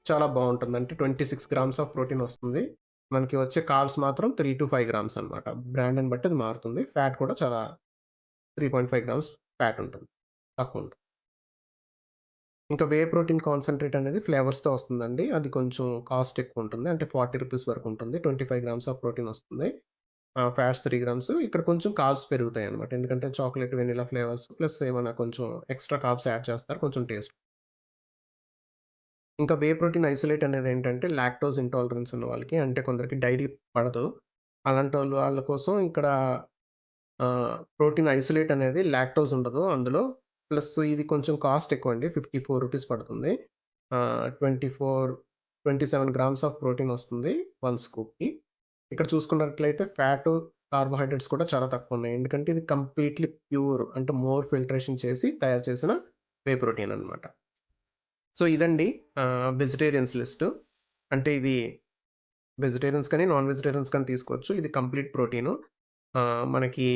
చాలా బాగుంటుంది. అంటే 26 grams ఆఫ్ ప్రోటీన్ వస్తుంది. మనకి వచ్చే కార్బ్స్ మాత్రం 3 to 5 grams అనమాట. బ్రాండ్ని బట్టి అది మారుతుంది. ఫ్యాట్ కూడా చాలా 3.5 grams ఫ్యాట్ ఉంటుంది, తక్కువ ఉంటుంది. ఇంకా వే ప్రోటీన్ కాన్సన్ట్రేట్ అనేది ఫ్లేవర్స్తో వస్తుందండి. అది కొంచెం కాస్ట్ ఎక్కువ ఉంటుంది. అంటే 40 రూపీస్ వరకు ఉంటుంది. 25 grams ఆఫ్ ప్రోటీన్ వస్తుంది. Fats 3 grams. ఇక్కడ కొంచెం కార్బ్స్ పెరుగుతాయి అనమాట. ఎందుకంటే చాక్లెట్, వెనిలా ఫ్లేవర్స్ ప్లస్ ఏమైనా కొంచెం ఎక్స్ట్రా కార్బ్స్ యాడ్ చేస్తారు, కొంచెం టేస్ట్. ఇంకా వే ప్రోటీన్ ఐసోలేట్ అనేది ఏంటంటే లాక్టోస్ ఇంటాలరెన్స్ ఉన్న వాళ్ళకి, అంటే కొందరికి డైరీ పడదు, అలాంటి వాళ్ళ కోసం ఇక్కడ ప్రోటీన్ ఐసోలేట్ అనేది లాక్టోస్ ఉండదు అందులో. ప్లస్ ఇది కొంచెం కాస్ట్ ఎక్కువ అండి. 54 రూపీస్ పడుతుంది. 27 grams ఆఫ్ ప్రోటీన్ వస్తుంది 1 స్కూప్కి. ఇక్కడ చూసుకున్నట్లయితే ఫ్యాట్, కార్బోహైడ్రేట్స్ కూడా చాలా తక్కువ ఉన్నాయి. ఎందుకంటే ఇది కంప్లీట్లీ ప్యూర్, అంటే మోర్ ఫిల్టరేషన్ చేసి తయారు చేసిన వే ప్రోటీన్ అనమాట. సో ఇదండి వెజిటేరియన్స్ లిస్ట్. అంటే ఇది వెజిటేరియన్స్ కానీ నాన్ వెజిటేరియన్స్ కానీ తీసుకోవచ్చు. ఇది కంప్లీట్ ప్రోటీను. మనకి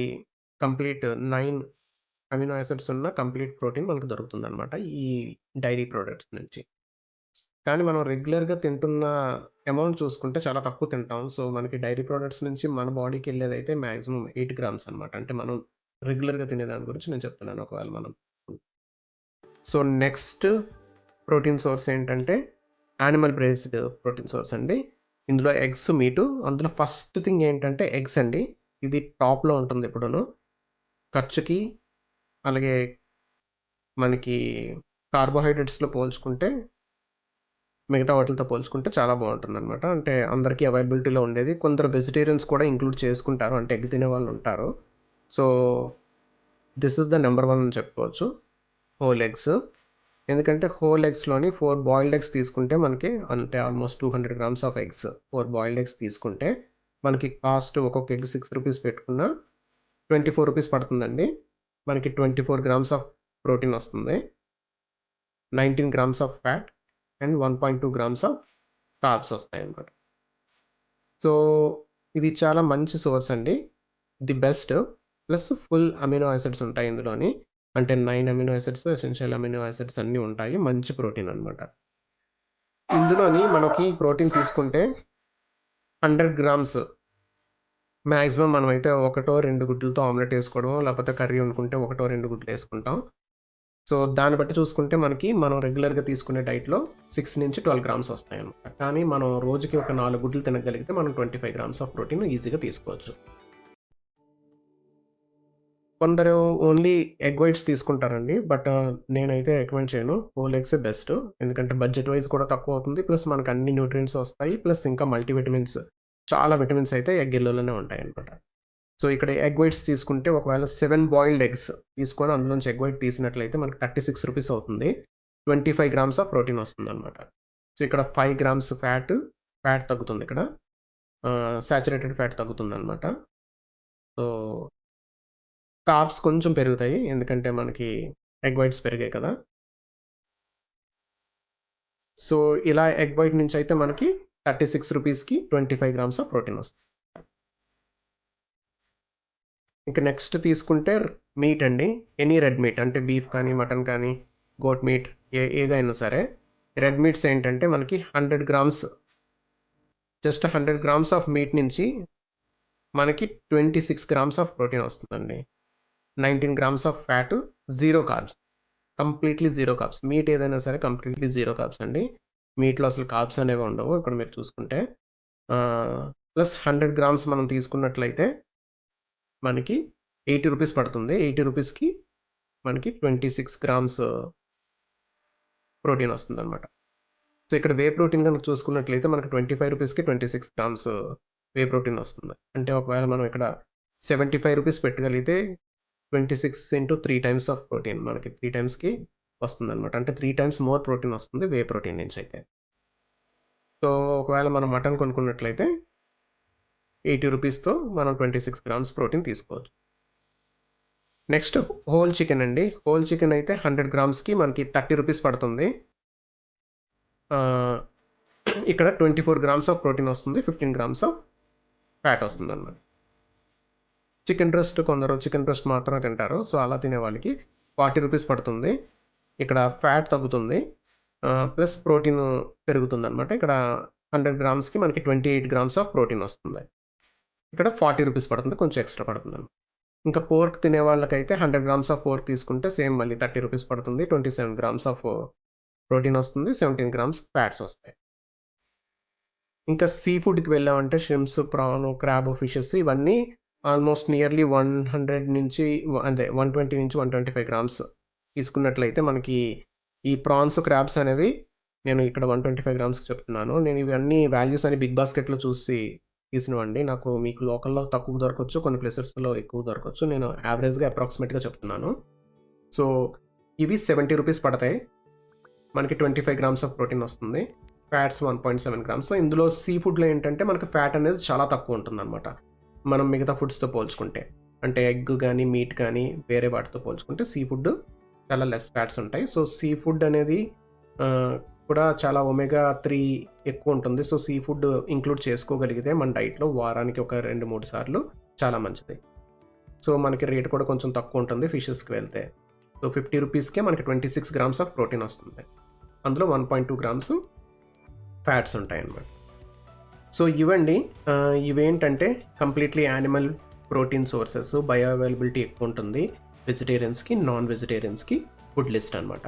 కంప్లీట్ 9 అమినో యాసిడ్స్ ఉన్న కంప్లీట్ ప్రోటీన్ మనకు దొరుకుతుందనమాట ఈ డైరీ ప్రోడక్ట్స్ నుంచి. కానీ మనం రెగ్యులర్గా తింటున్న అమౌంట్ చూసుకుంటే చాలా తక్కువ తింటాం. సో మనకి డైరీ ప్రోడక్ట్స్ నుంచి మన బాడీకి వెళ్ళేదైతే మ్యాక్సిమం 8 grams అనమాట. అంటే మనం రెగ్యులర్గా తినేదాని గురించి నేను చెప్తున్నాను. ఒకవేళ మనం సో నెక్స్ట్ ప్రోటీన్ సోర్స్ ఏంటంటే యానిమల్ బేస్డ్ ప్రోటీన్ సోర్స్ అండి. ఇందులో ఎగ్స్, మీటు. అందులో ఫస్ట్ థింగ్ ఏంటంటే ఎగ్స్ అండి. ఇది టాప్లో ఉంటుంది ఎప్పుడూను. ఖర్చుకి అలాగే మనకి కార్బోహైడ్రేట్స్లో పోల్చుకుంటే, మిగతా వాటితో పోల్చుకుంటే చాలా బాగుంటుందన్నమాట. అంటే అందరికీ అవైలబిలిటీలో ఉండేది. కొందరు వెజిటేరియన్స్ కూడా ఇంక్లూడ్ చేసుకుంటారు, అంటే ఎగ్ తినే వాళ్ళు ఉంటారు. So this is the number 1 అని చెప్పుకోవచ్చు, హోల్ ఎగ్స్. ఎందుకంటే హోల్ ఎగ్స్లోని 4 బాయిల్డ్ ఎగ్స్ తీసుకుంటే మనకి, అంటే almost 200 grams of eggs, 4 boiled eggs తీసుకుంటే మనకి కాస్ట్ ఒక్కొక్క ఎగ్ 6 రూపీస్ పెట్టుకున్న 24 రూపీస్ పడుతుందండి. మనకి 24 grams ఆఫ్ ప్రోటీన్ వస్తుంది, 19 grams of fat and 1.2 grams of carbs వస్తాయి అన్నమాట. సో ఇది చాలా మంచి సోర్స్ అండి, the best. Plus full amino acids ఉంటాయి ఇందులోని. అంటే 9 amino acids, essential amino acids అన్నీ ఉంటాయి. మంచి ప్రోటీన్ అనమాట. ఇందులోని మనకి ప్రోటీన్ తీసుకుంటే 100 grams మ్యాక్సిమం మనమైతే 1-2 గుడ్లతో ఆమ్లెట్ వేసుకోవడం, లేకపోతే కర్రీ వండుకుంటే 1-2 గుడ్లు వేసుకుంటాం. సో దాన్ని బట్టి చూసుకుంటే మనకి మనం రెగ్యులర్గా తీసుకునే డైట్లో 6 నుంచి 12 grams వస్తాయి అనమాట. కానీ మనం రోజుకి ఒక 4 గుడ్లు తినగలిగితే మనం 25 grams ఆఫ్ ప్రోటీన్ ఈజీగా తీసుకోవచ్చు. కొందరు ఓన్లీ ఎగ్ వైట్స్ తీసుకుంటారండి. బట్ నేనైతే రికమెండ్ చేయను. హోల్ ఎగ్సే బెస్ట్. ఎందుకంటే బడ్జెట్ వైస్ కూడా తక్కువ అవుతుంది. ప్లస్ మనకు అన్ని న్యూట్రియంట్స్ వస్తాయి. ప్లస్ ఇంకా మల్టీ విటమిన్స్ చాలా విటమిన్స్ అయితే ఎగ్ యెల్లోలోనే ఉంటాయన్నమాట. సో ఇక్కడ ఎగ్ వైట్స్ తీసుకుంటే ఒకవేళ 7 బాయిల్డ్ ఎగ్స్ తీసుకొని అందులోంచి ఎగ్ వైట్ తీసినట్లయితే మనకి 36 రూపీస్ అవుతుంది. 25 గ్రామ్స్ ఆఫ్ ప్రోటీన్ వస్తుందన్నమాట. సో ఇక్కడ 5 గ్రామ్స్ ఫ్యాట్ తగ్గుతుంది ఇక్కడ. సాచురేటెడ్ ఫ్యాట్ తగ్గుతుందన్నమాట. సో కార్బ్స్ కొంచెం పెరుగుతాయి. ఎందుకంటే మనకి ఎగ్ వైట్స్ పెరిగాయి కదా! సో ఇలా ఎగ్ వైట్ నుంచి అయితే మనకి 36 రూపీస్‌కి 25 గ్రామ్స్ ఆఫ్ ప్రోటీన్ వస్తుంది. ఇక నెక్స్ట్ తీసుకుంటే మీట్ అండి. ఎనీ రెడ్ మీట్ అంటే బీఫ్ కానీ, మటన్ కానీ, గోట్ మీట్ ఏదైనా సరే. రెడ్ మీట్స్ ఏంటంటే మనకి 100 grams just 100 grams of meat నుంచి మనకి 26 గ్రామ్స్ ఆఫ్ ప్రోటీన్ వస్తుందండి. 19 grams of fat, 0 carbs. Completely 0 carbs. Meet ఏదైనా సరే కంప్లీట్లీ 0 కార్బ్స్ అండి. మీట్‌లో అసలు కార్బ్స్ అనేవి ఉండవు ఇక్కడ మీరు చూసుకుంటే. ప్లస్ 100 గ్రామ్స్ మనం తీసుకున్నట్లయితే మనకి 80 రూపీస్ పడుతుంది. 80 రూపీస్‌కి మనకి 26 గ్రామ్స్ ప్రోటీన్ వస్తుందన్నమాట. సో ఇక్కడ వే ప్రోటీన్ కనుక చూసుకున్నట్లయితే మనకి 25 రూపీస్‌కి 26 గ్రామ్స్ వే ప్రోటీన్ వస్తుంది. అంటే ఒకవేళ మనం ఇక్కడ 75 రూపీస్ పెట్టగలిగితే 26 ఇంటూ 3 టైమ్స్ ఆఫ్ ప్రోటీన్ మనకి 3 టైమ్స్‌కి వస్తుందన్నమాట. అంటే 3 టైమ్స్ మోర్ ప్రోటీన్ వస్తుంది వే ప్రోటీన్ నుంచి అయితే. సో ఒకవేళ మనం మటన్ కొనుక్కున్నట్లయితే 80 రూపీస్‌తో మనం 26 గ్రామ్స్ ప్రోటీన్ తీసుకోవచ్చు. నెక్స్ట్ హోల్ చికెన్ అండి. హోల్ చికెన్ అయితే 100 గ్రామ్స్‌కి మనకి 30 రూపీస్ పడుతుంది. ఇక్కడ 24 గ్రామ్స్ ఆఫ్ ప్రోటీన్ వస్తుంది. 15 గ్రామ్స్ ఆఫ్ ఫ్యాట్ వస్తుందన్నమాట. చికెన్ బ్రెస్ట్ మాత్రమే తింటారు. సో అలా తినే వాళ్ళకి 40 రూపీస్ పడుతుంది. ఇక్కడ ఫ్యాట్ తగ్గుతుంది. ప్లస్ ప్రోటీన్ పెరుగుతుందన్నమాట. ఇక్కడ 100 గ్రామ్స్‌కి మనకి 28 గ్రామ్స్ ఆఫ్ ప్రోటీన్ వస్తుంది. ఇక్కడ 40 రూపీస్ పడుతుంది. కొంచెం ఎక్స్ట్రా పడుతుందండి. ఇంకా పోర్క్ తినే వాళ్ళకైతే 100 గ్రామ్స్ ఆఫ్ పోర్క్ తీసుకుంటే సేమ్ మళ్ళీ 30 రూపీస్ పడుతుంది. 27 గ్రామ్స్ ఆఫ్ ప్రోటీన్ వస్తుంది. 17 గ్రామ్స్ ఫ్యాట్స్ వస్తాయి. ఇంకా సీ ఫుడ్‌కి వెళ్ళామంటే షింప్స్, ప్రాన్, క్రాబ్, ఫిషెస్ ఇవన్నీ ఆల్మోస్ట్ నియర్లీ 100 నుంచి 120 నుంచి 125 గ్రామ్స్ తీసుకున్నట్లయితే మనకి ఈ ప్రాన్స్, క్రాబ్స్ అనేవి నేను ఇక్కడ 125 గ్రామ్స్‌కి చెప్తున్నాను. నేను ఇవన్నీ వాల్యూస్ అని బిగ్ బాస్కెట్‌లో చూసి తీసినవండి. నాకు మీకు లోకల్‌లో తక్కువ దొరకచ్చు. కొన్ని ప్లేసెస్‌లో ఎక్కువ దొరకచ్చు. నేను యావరేజ్‌గా అప్రాక్సిమేట్‌గా చెప్తున్నాను. సో ఇవి 70 రూపీస్ పడతాయి. మనకి 25 గ్రామ్స్ ఆఫ్ ప్రోటీన్ వస్తుంది. Fats 1.7 grams. సో ఇందులో సీ ఫుడ్‌లో ఏంటంటే మనకి ఫ్యాట్ అనేది చాలా తక్కువ ఉంటుందన్నమాట. మనం మిగతా ఫుడ్స్‌తో పోల్చుకుంటే. అంటే ఎగ్ కానీ, మీట్ కానీ వేరే వాటితో పోల్చుకుంటే సీ ఫుడ్ చాలా లెస్ ఫ్యాట్స్ ఉంటాయి. సో సీ ఫుడ్ అనేది కూడా చాలా ఒమేగా 3 ఎక్కువ ఉంటుంది. సో సీ ఫుడ్ ఇంక్లూడ్ చేసుకోగలిగితే మన డైట్‌లో వారానికి ఒక 2-3 సార్లు చాలా మంచిది. సో మనకి రేట్ కూడా కొంచెం తక్కువ ఉంటుంది ఫిషెస్‌కి వెళ్తే. సో 50 రూపీస్‌కే మనకి 26 గ్రామ్స్ ఆఫ్ ప్రోటీన్ వస్తుంది. అందులో 1.2 గ్రామ్స్ ఫ్యాట్స్ ఉంటాయన్నమాట. సో ఇవండి. ఇవేంటంటే completely animal protein sources. Bio availability ఎక్కువ ఉంటుంది వెజిటేరియన్స్‌కి, నాన్ వెజిటేరియన్స్‌కి ఫుడ్ లిస్ట్ అనమాట.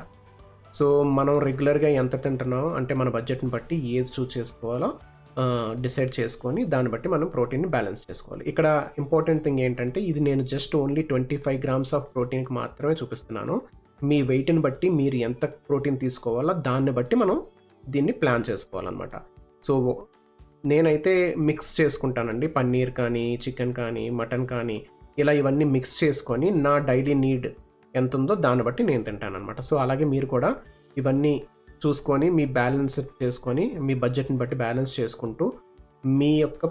సో మనం రెగ్యులర్గా ఎంత తింటున్నామో అంటే మన బడ్జెట్ని బట్టి ఏది చూస్ చేసుకోవాలో డిసైడ్ చేసుకొని దాన్ని బట్టి మనం ప్రోటీన్ని బ్యాలెన్స్ చేసుకోవాలి. ఇక్కడ ఇంపార్టెంట్ థింగ్ ఏంటంటే ఇది నేను జస్ట్ ఓన్లీ 25 గ్రామ్స్ ఆఫ్ ప్రోటీన్కి మాత్రమే చూపిస్తున్నాను. మీ వెయిట్ని బట్టి మీరు ఎంత ప్రోటీన్ తీసుకోవాలో దాన్ని బట్టి మనం దీన్ని ప్లాన్ చేసుకోవాలన్నమాట. సో నేనైతే మిక్స్ చేసుకుంటానండి. పన్నీర్ కానీ, చికెన్ కానీ, మటన్ కానీ ఇలా ఇవన్నీ మిక్స్ చేసుకొని నా డైలీ నీడ్ ఎంత ఉందో దాన్ని బట్టి నేను తింటానన్నమాట. సో అలాగే మీరు కూడా ఇవన్నీ చూసుకొని మీ బ్యాలెన్స్ చేసుకొని మీ బడ్జెట్ని బట్టి బ్యాలెన్స్ చేసుకుంటూ మీ యొక్క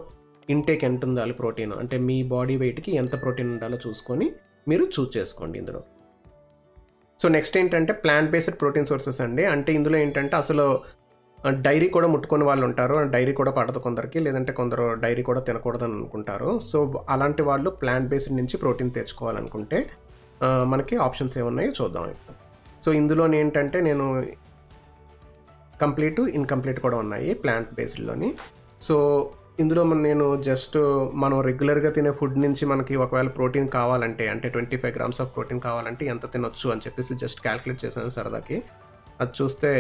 ఇంటేక్ ఎంత ఉండాలి ప్రోటీన్ అంటే మీ బాడీ వెయిట్కి ఎంత ప్రోటీన్ ఉండాలో చూసుకొని మీరు చూస్ చేసుకోండి ఇందులో. సో నెక్స్ట్ ఏంటంటే ప్లాంట్ బేస్డ్ ప్రోటీన్ సోర్సెస్ అండి. అంటే ఇందులో ఏంటంటే అసలు డైరీ కూడా ముట్టుకునే వాళ్ళు ఉంటారు. డైరీ కూడా పడదు కొందరికి, లేదంటే కొందరు డైరీ కూడా తినకూడదని అనుకుంటారు. సో అలాంటి వాళ్ళు ప్లాంట్ బేస్డ్ నుంచి ప్రోటీన్ తెచ్చుకోవాలనుకుంటే మనకి ఆప్షన్స్ ఏమున్నాయో చూద్దాం ఇప్పుడు. సో ఇందులో ఏంటంటే నేను కంప్లీట్, ఇన్కంప్లీట్ కూడా ఉన్నాయి ప్లాంట్ బేస్డ్లోని. సో ఇందులో నేను జస్ట్ మనం రెగ్యులర్గా తినే ఫుడ్ నుంచి మనకి ఒకవేళ ప్రోటీన్ కావాలంటే అంటే 25 గ్రామ్స్ ఆఫ్ ప్రోటీన్ కావాలంటే ఎంత తినొచ్చు అని చెప్పేసి జస్ట్ క్యాల్కులేట్ చేశాను సరదాకి. అది చూస్తే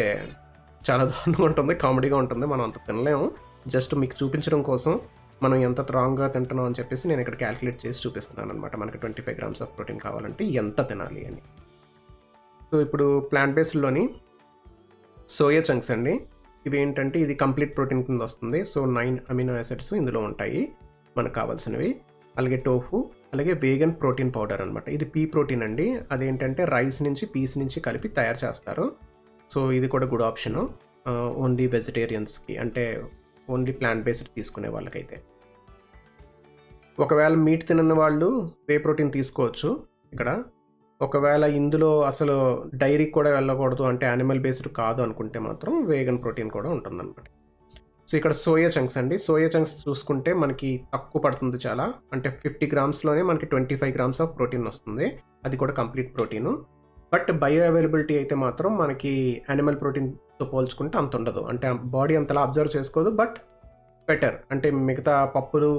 చాలా దారుణంగా ఉంటుంది, కామెడీగా ఉంటుంది. మనం అంత తినలేము. జస్ట్ మీకు చూపించడం కోసం మనం ఎంత రాంగ్గా తింటున్నాం అని చెప్పేసి నేను ఇక్కడ క్యాలిక్యులేట్ చేసి చూపిస్తున్నాను అనమాట. మనకి 25 గ్రామ్స్ ఆఫ్ ప్రోటీన్ కావాలంటే ఎంత తినాలి అని. సో ఇప్పుడు ప్లాంట్ బేస్డ్లోని సోయా చంక్స్ అండి. ఇవి ఏంటంటే ఇది కంప్లీట్ ప్రోటీన్ కింద వస్తుంది. సో 9 అమినో యాసిడ్స్ ఇందులో ఉంటాయి మనకు కావాల్సినవి. అలాగే టోఫు, అలాగే వేగన్ ప్రోటీన్ పౌడర్ అనమాట. ఇది పీ ప్రోటీన్ అండి. అదేంటంటే రైస్ నుంచి పీస్ నుంచి కలిపి తయారు చేస్తారు. సో ఇది కూడా గుడ్ ఆప్షను ఓన్లీ వెజిటేరియన్స్కి, అంటే ఓన్లీ ప్లాంట్ బేస్డ్ తీసుకునే వాళ్ళకైతే. ఒకవేళ మీట్ తినని వాళ్ళు వే ప్రోటీన్ తీసుకోవచ్చు ఇక్కడ. ఒకవేళ ఇందులో అసలు డైరీ కూడా వెళ్ళకూడదు, అంటే యానిమల్ బేస్డ్ కాదు అనుకుంటే మాత్రం వేగన్ ప్రోటీన్ కూడా ఉంటుందన్నమాట. సో ఇక్కడ సోయా చంక్స్ అండి. సోయా చంక్స్ చూసుకుంటే మనకి తక్కువ పడుతుంది చాలా, అంటే 50 గ్రామ్స్లోనే మనకి 25 గ్రామ్స్ ఆఫ్ ప్రోటీన్ వస్తుంది. అది కూడా complete protein. But bio availability అయితే మాత్రం మనకి యానిమల్ ప్రోటీన్తో పోల్చుకుంటే అంత ఉండదు, అంటే బాడీ అంతలా అబ్జర్వ్ చేసుకోదు. బట్ బెటర్, అంటే మిగతా పప్పులు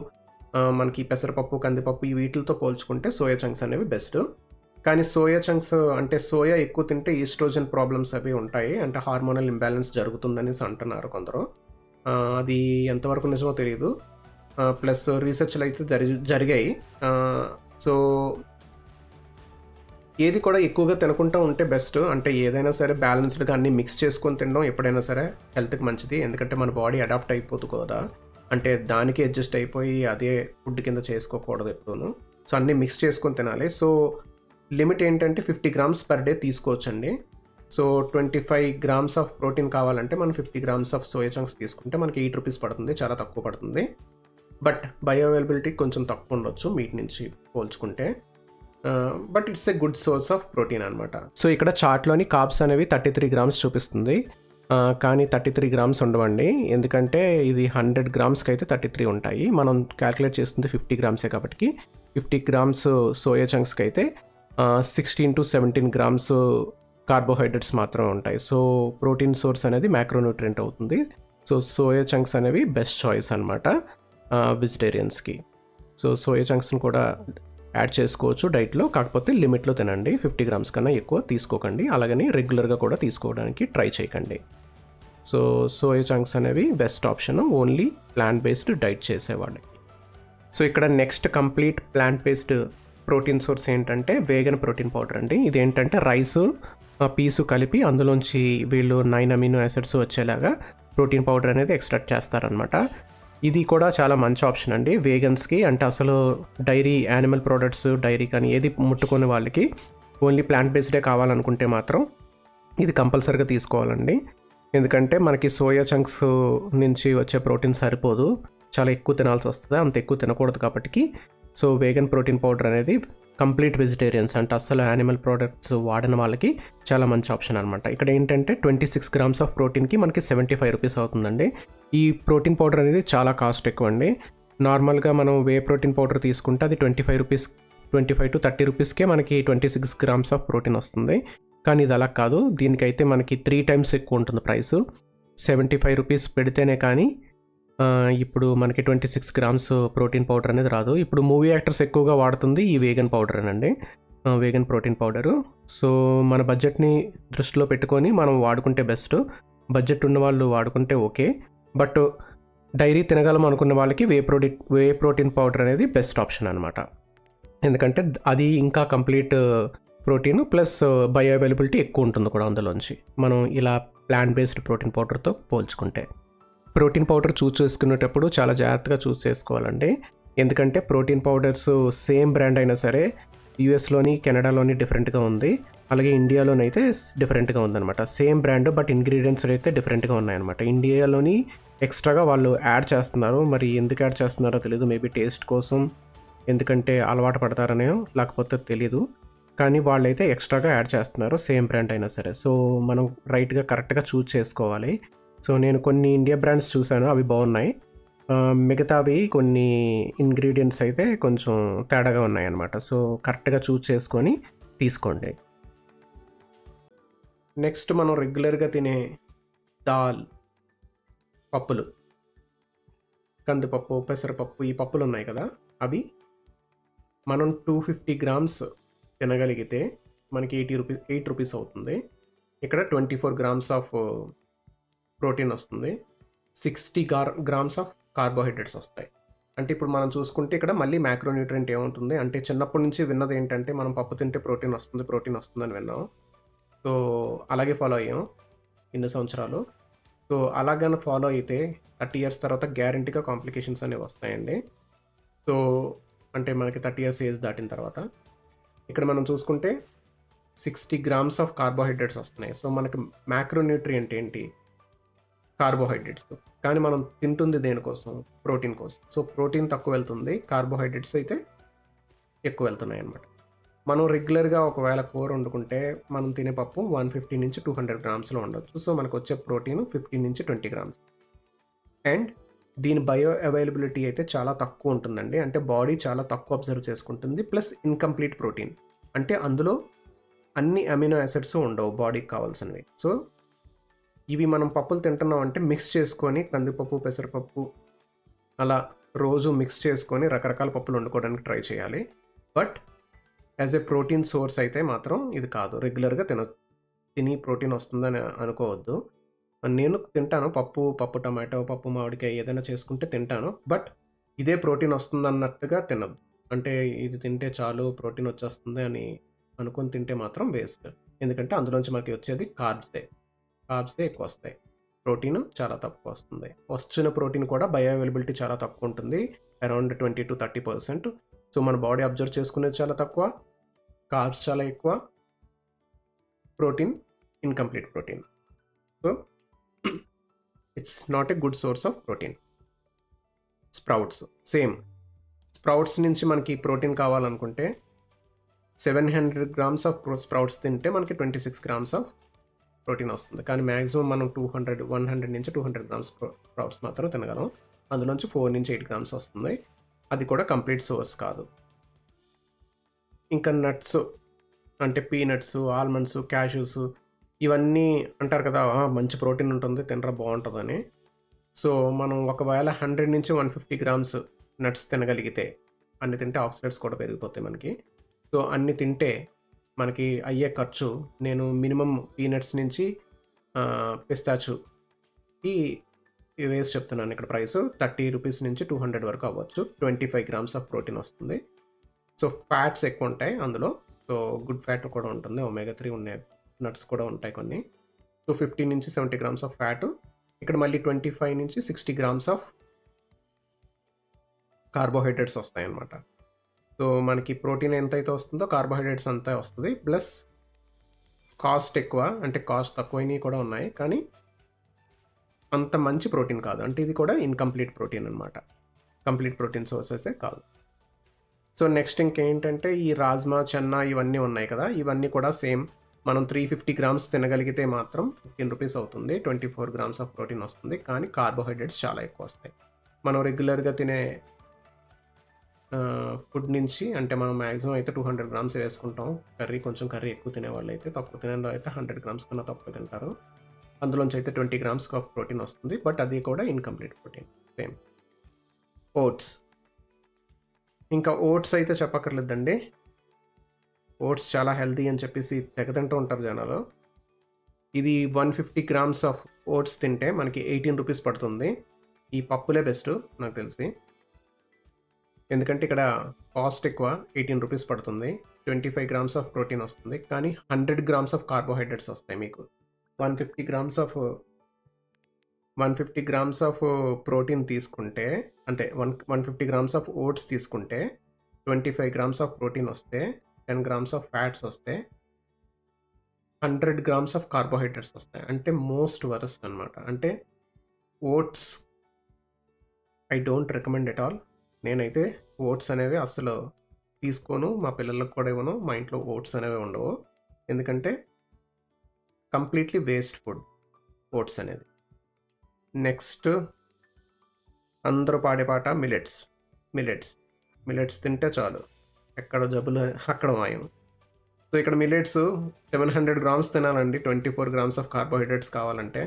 మనకి పెసరపప్పు, కందిపప్పు ఈ వీటితో పోల్చుకుంటే సోయా చంక్స్ అనేవి బెస్ట్. కానీ సోయా చంక్స్ అంటే సోయా ఎక్కువ తింటే ఈస్ట్రోజన్ ప్రాబ్లమ్స్ అవి ఉంటాయి, అంటే హార్మోనల్ ఇంబ్యాలెన్స్ జరుగుతుందనేసి అంటున్నారు కొందరు. అది ఎంతవరకు నిజమో తెలియదు. ప్లస్ రీసెర్చ్లు అయితే జరిగాయి. సో ఏది కూడా ఎక్కువగా తినకుండా ఉంటే బెస్ట్. అంటే ఏదైనా సరే బ్యాలెన్స్డ్గా అన్నీ మిక్స్ చేసుకొని తినడం ఎప్పుడైనా సరే హెల్త్కి మంచిది. ఎందుకంటే మన బాడీ అడాప్ట్ అయిపోతుంది కదా, అంటే దానికి అడ్జస్ట్ అయిపోయి అదే ఫుడ్ కింద చేసుకోకూడదు ఎప్పుడూ. సో అన్నీ మిక్స్ చేసుకొని తినాలి. సో లిమిట్ ఏంటంటే 50 గ్రామ్స్ పర్ డే తీసుకోవచ్చండి. సో 25 గ్రామ్స్ ఆఫ్ ప్రోటీన్ కావాలంటే మనం 50 గ్రామ్స్ ఆఫ్ సోయా చంక్స్ తీసుకుంటే మనకి 8 రూపీస్ పడుతుంది, చాలా తక్కువ పడుతుంది. బట్ బయో అవైలబిలిటీ కొంచెం తక్కువ ఉండొచ్చు మీట్ నుంచి పోల్చుకుంటే. But it's a good source of protein అనమాట. సో ఇక్కడ చార్ట్లోని కార్బ్స్ అనేవి 33 గ్రామ్స్ చూపిస్తుంది, కానీ 33 గ్రామ్స్ ఉండవండి. ఎందుకంటే ఇది 100 గ్రామ్స్కి అయితే 33 ఉంటాయి. మనం క్యాలిక్యులేట్ చేస్తుంది 50 గ్రామ్సే కాబట్టి 50 గ్రామ్స్ సోయా చంక్స్కి అయితే 16 to 17 గ్రామ్స్ కార్బోహైడ్రేట్స్ మాత్రమే ఉంటాయి. సో ప్రోటీన్ సోర్స్ అనేది మ్యాక్రోన్యూట్రియంట్ అవుతుంది. సో సోయా చంక్స్ అనేవి బెస్ట్ చాయిస్ అనమాట వెజిటేరియన్స్కి. సో సోయా చంక్స్ని కూడా యాడ్ చేసుకోవచ్చు డైట్లో, కాకపోతే లిమిట్లో తినండి. 50 గ్రామ్స్ కన్నా ఎక్కువ తీసుకోకండి, అలాగని రెగ్యులర్గా కూడా తీసుకోవడానికి ట్రై చేయకండి. సో సోయా చంక్స్ అనేవి best option only plant based diet చేసేవాళ్ళకి. సో ఇక్కడ next complete plant based protein source ఏంటంటే వేగన్ ప్రోటీన్ పౌడర్ అండి. ఇదేంటంటే రైసు పీసు కలిపి అందులోంచి వీళ్ళు 9 అమినో యాసిడ్స్ వచ్చేలాగా ప్రోటీన్ పౌడర్ అనేది ఎక్స్ట్రాక్ట్ చేస్తారనమాట. ఇది కూడా చాలా మంచి ఆప్షన్ అండి వేగన్స్కి. అంటే అసలు డైరీ యానిమల్ ప్రోడక్ట్స్ డైరీ కానీ ఏది ముట్టుకునే వాళ్ళకి ఓన్లీ ప్లాంట్ బేస్డే కావాలనుకుంటే మాత్రం ఇది కంపల్సరీగా తీసుకోవాలండి. ఎందుకంటే మనకి సోయా చంక్స్ నుంచి వచ్చే ప్రోటీన్ సరిపోదు, చాలా ఎక్కువ తినాల్సి వస్తుంది, అంత ఎక్కువ తినకూడదు కాబట్టి. సో వేగన్ ప్రోటీన్ పౌడర్ అనేది కంప్లీట్ వెజిటేరియన్స్, అంటే అస్సలు యానిమల్ ప్రోడక్ట్స్ వాడిన వాళ్ళకి చాలా మంచి ఆప్షన్ అనమాట. ఇక్కడ ఏంటంటే 26 గ్రామ్స్ ఆఫ్ ప్రోటీన్కి మనకి 75 రూపీస్ అవుతుందండి. ఈ ప్రోటీన్ పౌడర్ అనేది చాలా కాస్ట్ ఎక్కువ అండి. నార్మల్గా మనం వే ప్రోటీన్ పౌడర్ తీసుకుంటే అది 25 to 30 రూపీస్కే మనకి 26 గ్రామ్స్ ఆఫ్ ప్రోటీన్ వస్తుంది. కానీ ఇది అలా కాదు, దీనికైతే మనకి 3 times ఎక్కువ ఉంటుంది ప్రైస్. 75 రూపీస్ పెడితేనే కానీ ఇప్పుడు మనకి 26 గ్రామ్స్ ప్రోటీన్ పౌడర్ అనేది రాదు. ఇప్పుడు మూవీ యాక్టర్స్ ఎక్కువగా వాడుతుంది ఈ వేగన్ పౌడర్ అనండి, వేగన్ ప్రోటీన్ పౌడరు. సో మన బడ్జెట్ని దృష్టిలో పెట్టుకొని మనం వాడుకుంటే బెస్ట్. బడ్జెట్ ఉన్న వాళ్ళు వాడుకుంటే ఓకే, బట్ డైరీ తినగలం అనుకున్న వాళ్ళకి వే ప్రోటీన్ పౌడర్ అనేది బెస్ట్ ఆప్షన్ అనమాట. ఎందుకంటే అది ఇంకా complete protein plus bio availability ఎక్కువ ఉంటుంది కూడా అందులోంచి, మనం ఇలా ప్లాంట్ బేస్డ్ ప్రోటీన్ పౌడర్తో పోల్చుకుంటే. ప్రోటీన్ పౌడర్ చూస్ చేసుకునేటప్పుడు చాలా జాగ్రత్తగా చూస్ చేసుకోవాలండి. ఎందుకంటే ప్రోటీన్ పౌడర్స్ సేమ్ బ్రాండ్ అయినా సరే యూఎస్లోని కెనడాలోని డిఫరెంట్గా ఉంది, అలాగే ఇండియాలోనైతే డిఫరెంట్గా ఉందన్నమాట. సేమ్ బ్రాండ్ బట్ ఇంగ్రీడియంట్స్ అయితే డిఫరెంట్గా ఉన్నాయన్నమాట. ఇండియాలోని ఎక్స్ట్రాగా వాళ్ళు యాడ్ చేస్తున్నారు, మరి ఎందుకు యాడ్ చేస్తున్నారో తెలియదు. మేబీ టేస్ట్ కోసం, ఎందుకంటే అలవాటు పడతారనే లేకపోతే తెలీదు, కానీ వాళ్ళైతే ఎక్స్ట్రాగా యాడ్ చేస్తున్నారు సేమ్ బ్రాండ్ అయినా సరే. సో మనం రైట్గా కరెక్ట్గా చూస్ చేసుకోవాలి. సో నేను కొన్ని ఇండియా బ్రాండ్స్ చూశాను, అవి బాగున్నాయి. మిగతావి కొన్ని ఇంగ్రీడియంట్స్ అయితే కొంచెం తేడాగా ఉన్నాయన్నమాట. సో కరెక్ట్గా చూస్ చేసుకొని తీసుకోండి. నెక్స్ట్ మనం రెగ్యులర్గా తినే దాల్, పప్పులు, కందిపప్పు, పెసరపప్పు, ఈ పప్పులు ఉన్నాయి కదా, అవి మనం 250 గ్రామ్స్ తినగలిగితే మనకి 8 రూపీస్ అవుతుంది. ఇక్కడ 24 గ్రామ్స్ ఆఫ్ ప్రోటీన్ వస్తుంది, 60 గ్రామ్స్ ఆఫ్ కార్బోహైడ్రేట్స్ వస్తాయి. అంటే ఇప్పుడు మనం చూసుకుంటే ఇక్కడ మళ్ళీ మ్యాక్రోన్యూట్రియంట్ ఏముంటుంది అంటే చిన్నప్పటి నుంచి విన్నది ఏంటంటే మనం పప్పు తింటే ప్రోటీన్ వస్తుందని విన్నాం. సో అలాగే ఫాలో అయ్యాం ఇన్ని సంవత్సరాలు. సో అలాగని ఫాలో అయితే 30 ఇయర్స్ తర్వాత గ్యారంటీగా కాంప్లికేషన్స్ అనేవి వస్తాయండి. సో అంటే మనకి 30 ఇయర్స్ ఏజ్ దాటిన తర్వాత ఇక్కడ మనం చూసుకుంటే 60 గ్రామ్స్ ఆఫ్ కార్బోహైడ్రేట్స్ వస్తున్నాయి. సో మనకి మ్యాక్రోన్యూట్రియంట్ ఏంటి? కార్బోహైడ్రేట్స్. కానీ మనం తింటుంది దేనికోసం? ప్రోటీన్ కోసం. సో ప్రోటీన్ తక్కువ వెళ్తుంది, కార్బోహైడ్రేట్స్ అయితే ఎక్కువ వెళ్తున్నాయి అన్నమాట. మనం రెగ్యులర్గా ఒకవేళ కూర వండుకుంటే మనం తినే పప్పు 150 నుంచి 200 గ్రామ్స్లో ఉండొచ్చు. సో మనకు వచ్చే ప్రోటీన్ 15 నుంచి 20 గ్రామ్స్. అండ్ దీని బయో అవైలబిలిటీ అయితే చాలా తక్కువ ఉంటుందండి. అంటే బాడీ చాలా తక్కువ అబ్జర్వ్ చేసుకుంటుంది. ప్లస్ ఇన్కంప్లీట్ ప్రోటీన్ అంటే అందులో అన్ని అమినో యాసిడ్స్ ఉండవు బాడీకి కావాల్సినవి. సో ఇవి మనం పప్పులు తింటున్నాం అంటే మిక్స్ చేసుకొని కందిపప్పు, పెసరపప్పు అలా రోజు మిక్స్ చేసుకొని రకరకాల పప్పులు వండుకోవడానికి ట్రై చేయాలి. But as a protein source అయితే మాత్రం ఇది కాదు. రెగ్యులర్గా తిని ప్రోటీన్ వస్తుందని అనుకోవద్దు. నేను తింటాను పప్పు టమాటో, పప్పు మామిడికాయ ఏదైనా చేసుకుంటే తింటాను. బట్ ఇదే ప్రోటీన్ వస్తుంది అన్నట్టుగా తినద్దు. అంటే ఇది తింటే చాలు ప్రోటీన్ వచ్చేస్తుంది అని అనుకొని తింటే మాత్రం వేస్ట్. ఎందుకంటే అందులోంచి మనకి వచ్చేది కార్బ్సే ఎక్కువ వస్తాయి. ప్రోటీన్ చాలా తక్కువ వస్తుంది. వచ్చిన ప్రోటీన్ కూడా బయో అవైలబిలిటీ చాలా తక్కువ ఉంటుంది, అరౌండ్ 20 to 30%. సో మన బాడీ అబ్జర్వ్ చేసుకునేది చాలా తక్కువ, కార్బ్స్ చాలా ఎక్కువ, protein incomplete protein. So it's not a good source of protein. Sprouts same. Sprouts నుంచి మనకి ప్రోటీన్ కావాలనుకుంటే 700 గ్రామ్స్ ఆఫ్ స్ప్రౌట్స్ తింటే మనకి 26 గ్రామ్స్ ఆఫ్ ప్రోటీన్ వస్తుంది. కానీ మ్యాక్సిమం మనం 100 నుంచి 200 గ్రామ్స్ స్ప్రౌట్స్ మాత్రం తినగలం. అందులోంచి 4 నుంచి 8 గ్రామ్స్ వస్తుంది. అది కూడా కంప్లీట్ సోర్స్ కాదు. ఇంకా నట్స్ అంటే పీనట్స్, ఆల్మండ్స్, క్యాష్యూస్ ఇవన్నీ అంటారు కదా మంచి ప్రోటీన్ ఉంటుంది తినరా బాగుంటుందని. సో మనం ఒకవేళ 100 నుంచి 150 గ్రామ్స్ నట్స్ తినగలిగితే, అన్ని తింటే ఆక్సిడేట్స్ కూడా పెరిగిపోతాయి మనకి. సో అన్ని తింటే మనకి అయ్యే ఖర్చు, నేను మినిమం పీనట్స్ నుంచి పిస్తాచుకి వేసి చెప్తున్నాను. ఇక్కడ ప్రైస్ 30 రూపీస్ నుంచి 200 వరకు అవ్వచ్చు. 25 గ్రామ్స్ ఆఫ్ ప్రోటీన్ వస్తుంది. సో ఫ్యాట్స్ ఎక్కువ ఉంటాయి అందులో. సో గుడ్ ఫ్యాట్ కూడా ఉంటుంది, ఒమేగా 3 ఉన్నాయి, నట్స్ కూడా ఉంటాయి కొన్ని. సో 15 నుంచి 70 గ్రామ్స్ ఆఫ్ ఫ్యాట్. ఇక్కడ మళ్ళీ 25 నుంచి 60 గ్రామ్స్ ఆఫ్ కార్బోహైడ్రేట్స్ వస్తాయి అన్నమాట. సో మనకి ప్రోటీన్ ఎంతైతే వస్తుందో కార్బోహైడ్రేట్స్ అంతా వస్తుంది. ప్లస్ కాస్ట్ ఎక్కువ, అంటే కాస్ట్ తక్కువైనవి కూడా ఉన్నాయి కానీ అంత మంచి ప్రోటీన్ కాదు. అంటే ఇది కూడా ఇన్కంప్లీట్ ప్రోటీన్ అనమాట, కంప్లీట్ ప్రోటీన్ సోర్సెసే కాదు. సో నెక్స్ట్ ఇంకేంటంటే ఈ రాజ్మా, చెన్నా ఇవన్నీ ఉన్నాయి కదా, ఇవన్నీ కూడా సేమ్. మనం 350 గ్రామ్స్ తినగలిగితే మాత్రం 15 రూపీస్ అవుతుంది. 24 గ్రామ్స్ ఆఫ్ ప్రోటీన్ వస్తుంది. కానీ కార్బోహైడ్రేట్స్ చాలా ఎక్కువ వస్తాయి. మనం రెగ్యులర్గా తినే ఫుడ్ నుంచి అంటే మనం మ్యాక్సిమం అయితే 200 గ్రామ్స్ వేసుకుంటాం. కొంచెం కర్రీ ఎక్కువ తినేవాళ్ళు అయితే, తక్కువ తినేవాళ్ళు అయితే 100 గ్రామ్స్ కన్నా తక్కువ తింటారు. అందులోంచి అయితే 20 గ్రామ్స్ ఆఫ్ ప్రోటీన్ వస్తుంది. బట్ అది కూడా ఇన్కంప్లీట్ ప్రోటీన్. Same oats. ఇంకా ఓట్స్ అయితే చెప్పక్కర్లేదండి. ఓట్స్ చాలా హెల్తీ అని చెప్పేసి తెగ తింటూ ఉంటారు జనాలు. ఇది 150 గ్రామ్స్ ఆఫ్ ఓట్స్ తింటే మనకి 18 రూపీస్ పడుతుంది. ఈ పప్పులే బెస్ట్ నాకు తెలిసి, ఎందుకంటే ఇక్కడ కాస్ట్ ఎక్కువ, 18 రూపీస్ పడుతుంది. 25 గ్రామ్స్ ఆఫ్ ప్రోటీన్ వస్తుంది. కానీ 100 గ్రామ్స్ ఆఫ్ కార్బోహైడ్రేట్స్ వస్తాయి మీకు. 150 గ్రామ్స్ ఆఫ్ ప్రోటీన్ తీసుకుంటే, అంటే 150 గ్రామ్స్ ఆఫ్ ఓట్స్ తీసుకుంటే 25 గ్రామ్స్ ఆఫ్ ప్రోటీన్ వస్తే, 10 గ్రామ్స్ ఆఫ్ ఫ్యాట్స్ వస్తే, 100 గ్రామ్స్ ఆఫ్ కార్బోహైడ్రేట్స్ వస్తాయి. అంటే మోస్ట్ వరస్ట్ అనమాట. అంటే oats I don't recommend at all. నేనైతే ఓట్స్ అనేవి అస్సలు తీసుకోను, మా పిల్లలకు కూడా ఇవ్వను. మా ఇంట్లో ఓట్స్ అనేవి ఉండవు. ఎందుకంటే కంప్లీట్లీ వేస్ట్ ఫుడ్ ఓట్స్ అనేది. నెక్స్ట్ అందరూ పాడే పాట మిలెట్స్ తింటే చాలు, ఎక్కడ జబ్బులు అక్కడ మాయం. సో ఇక్కడ మిలెట్స్ 700 గ్రామ్స్ తినాలండి. 24 గ్రామ్స్ ఆఫ్ కార్బోహైడ్రేట్స్ కావాలంటే,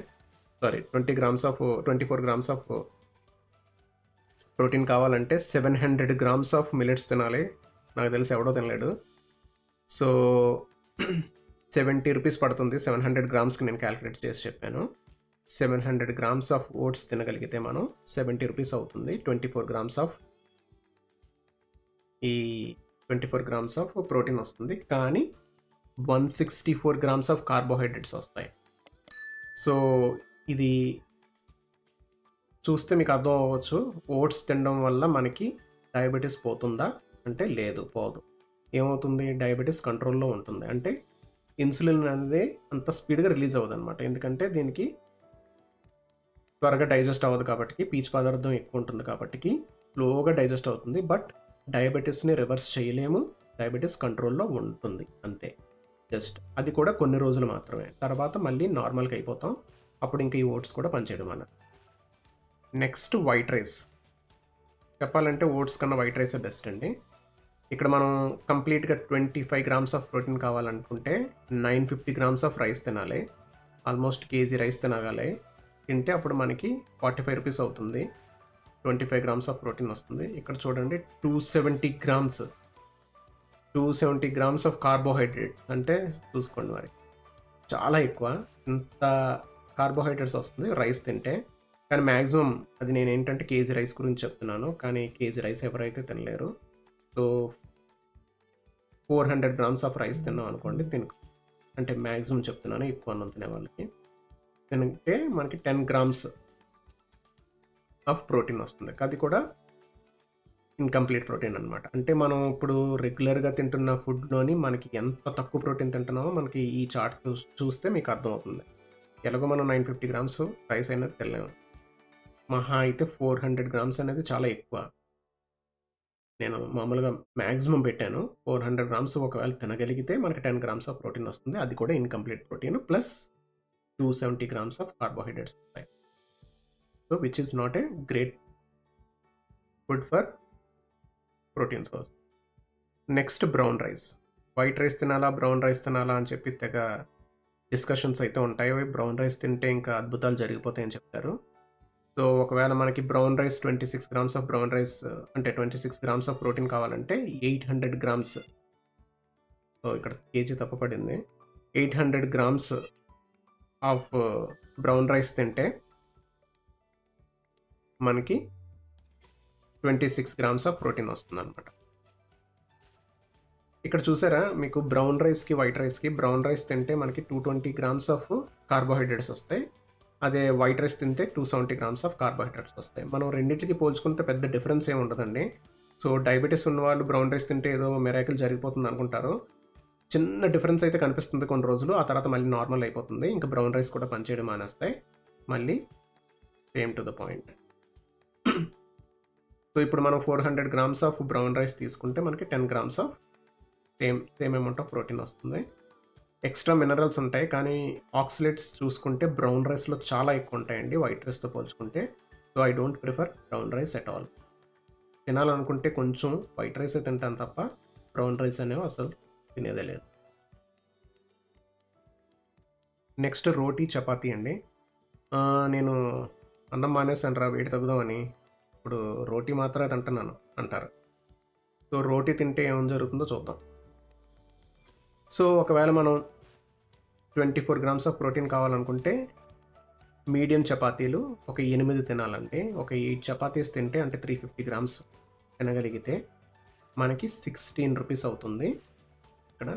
24 గ్రామ్స్ ఆఫ్ ప్రోటీన్ కావాలంటే 700 గ్రామ్స్ ఆఫ్ మిలెట్స్ తినాలి. నాకు తెలిసి ఎవడో తినలేడు. సో 70 రూపీస్ పడుతుంది. 700 గ్రామ్స్కి నేను క్యాలిక్యులేట్ చేసి చెప్పాను. 700 గ్రామ్స్ ఆఫ్ ఓట్స్ తినగలిగితే మనం 70 రూపీస్ అవుతుంది. 24 గ్రామ్స్ ఆఫ్ ఈ 24 గ్రామ్స్ ఆఫ్ ప్రోటీన్ వస్తుంది. కానీ 164 గ్రామ్స్ ఆఫ్ కార్బోహైడ్రేట్స్ వస్తాయి. సో ఇది చూస్తే మీకు అర్థం అవ్వచ్చు, ఓట్స్ తినడం వల్ల మనకి డయాబెటీస్ పోతుందా అంటే లేదు, పోదు. ఏమవుతుంది, డయాబెటీస్ కంట్రోల్లో ఉంటుంది. అంటే ఇన్సులిన్ అనేది అంత స్పీడ్గా రిలీజ్ అవ్వదు అనమాట. ఎందుకంటే దీనికి త్వరగా డైజెస్ట్ అవ్వదు కాబట్టి, పీచు పదార్థం ఎక్కువ ఉంటుంది కాబట్టి స్లోగా డైజెస్ట్ అవుతుంది. బట్ డయాబెటీస్ని రివర్స్ చేయలేము, డయాబెటీస్ కంట్రోల్లో ఉంటుంది అంతే. జస్ట్ అది కూడా కొన్ని రోజులు మాత్రమే, తర్వాత మళ్ళీ నార్మల్గా అయిపోతాం. అప్పుడు ఇంకా ఈ ఓట్స్ కూడా పనిచేయడం అన్న. Next white rice. చెప్పాలంటే ఓట్స్ కన్నా వైట్ రైసే బెస్ట్ అండి. ఇక్కడ మనం కంప్లీట్గా 25 గ్రామ్స్ ఆఫ్ ప్రోటీన్ కావాలనుకుంటే 950 గ్రామ్స్ ఆఫ్ రైస్ తినాలి. ఆల్మోస్ట్ కేజీ రైస్ తినగాలి. తింటే అప్పుడు మనకి 45 రూపీస్ అవుతుంది. 25 గ్రామ్స్ ఆఫ్ ప్రోటీన్ వస్తుంది. ఇక్కడ చూడండి 270 గ్రామ్స్ 270 గ్రామ్స్ ఆఫ్ కార్బోహైడ్రేట్ అంటే చూసుకోండి మరి, చాలా ఎక్కువ. ఇంత కార్బోహైడ్రేట్స్ వస్తుంది రైస్ తింటే. కానీ మ్యాక్సిమం అది నేను ఏంటంటే కేజీ రైస్ గురించి చెప్తున్నాను, కానీ కేజీ రైస్ ఎవరైతే తినలేరు. సో 400 గ్రామ్స్ ఆఫ్ రైస్ తిన్నాం అనుకోండి, అంటే మ్యాక్సిమం చెప్తున్నాను, ఎక్కువ అన్నం తినే వాళ్ళకి తింటే మనకి 10 గ్రామ్స్ ఆఫ్ ప్రోటీన్ వస్తుంది. అది కూడా ఇన్కంప్లీట్ ప్రోటీన్ అనమాట. అంటే మనం ఇప్పుడు రెగ్యులర్గా తింటున్న ఫుడ్లోని మనకి ఎంత తక్కువ ప్రోటీన్ తింటున్నామో మనకి ఈ చార్ట్ చూస్తే మీకు అర్థమవుతుంది. ఎలాగో మనం 950 గ్రామ్స్ రైస్ అనేది తినలేము. మహా అయితే 400 గ్రామ్స్ అనేది చాలా ఎక్కువ. నేను మామూలుగా మ్యాక్సిమం పెట్టాను. 400 గ్రామ్స్ ఒకవేళ తినగలిగితే మనకి 10 గ్రామ్స్ ఆఫ్ ప్రోటీన్ వస్తుంది. అది కూడా incomplete protein plus 270 grams of carbohydrates వస్తాయి. So which is not a great food for protein source. Next brown rice. White rice తినాలా బ్రౌన్ రైస్ తినాలా అని చెప్పి తెగ డిస్కషన్స్ అయితే ఉంటాయి. బ్రౌన్ రైస్ తింటే ఇంకా అద్భుతాలు జరిగిపోతాయని చెప్తారు. సో ఒకవేళ మనకి brown rice 26 grams of brown rice అంటే 26 గ్రామ్స్ ఆఫ్ ప్రోటీన్ కావాలంటే 800 గ్రామ్స్, సో ఇక్కడ కేజీ తప్పపడింది, 800 గ్రామ్స్ ఆఫ్ బ్రౌన్ రైస్ తింటే మనకి 26 గ్రామ్స్ ఆఫ్ ప్రోటీన్ వస్తుంది అనమాట. ఇక్కడ చూసారా మీకు బ్రౌన్ రైస్కి వైట్ రైస్కి, బ్రౌన్ రైస్ తింటే మనకి 220 గ్రామ్స్ ఆఫ్ కార్బోహైడ్రేట్స్ వస్తాయి. అదే వైట్ రైస్ తింటే 270 గ్రామ్స్ ఆఫ్ కార్బోహైడ్రేట్స్ వస్తాయి. మనం రెండింటికి పోల్చుకుంటే పెద్ద డిఫరెన్స్ ఏమి ఉండదండి. సో డయాబెటీస్ ఉన్న వాళ్ళు బ్రౌన్ రైస్ తింటే ఏదో మిరాకిల్ జరిగిపోతుంది అనుకుంటారు. చిన్న డిఫరెన్స్ అయితే కనిపిస్తుంది కొన్ని రోజులు, ఆ తర్వాత మళ్ళీ నార్మల్ అయిపోతుంది. ఇంకా బ్రౌన్ రైస్ కూడా పనిచేయడం మానేస్తాయి, మళ్ళీ same to the point. So ఇప్పుడు మనం 400 గ్రామ్స్ ఆఫ్ బ్రౌన్ రైస్ తీసుకుంటే మనకి 10 grams of same amount of protein వస్తుంది. ఎక్స్ట్రా మినరల్స్ ఉంటాయి, కానీ ఆక్సిలేట్స్ చూసుకుంటే బ్రౌన్ రైస్లో చాలా ఎక్కువ ఉంటాయండి వైట్ రైస్తో పోల్చుకుంటే. So I don't prefer brown rice at all. తినాలనుకుంటే కొంచెం వైట్ రైసే తింటాను తప్ప బ్రౌన్ రైస్ అనేవి అసలు తినేదే లేదు. నెక్స్ట్ రోటీ చపాతీ అండి. నేను అన్నం మానేసాను రా వెయిట్ తగ్గుదామని, ఇప్పుడు రోటీ మాత్రమే తింటున్నాను అంటారు. సో రోటీ తింటే ఏం జరుగుతుందో చూద్దాం. సో ఒకవేళ మనం 24 గ్రామ్స్ ఆఫ్ ప్రోటీన్ కావాలనుకుంటే మీడియం చపాతీలు ఒక 8 తినాలండి. ఒక 8 చపాతీస్ తింటే అంటే 350 గ్రామ్స్ తినగలిగితే మనకి 16 రూపీస్ అవుతుంది. ఇక్కడ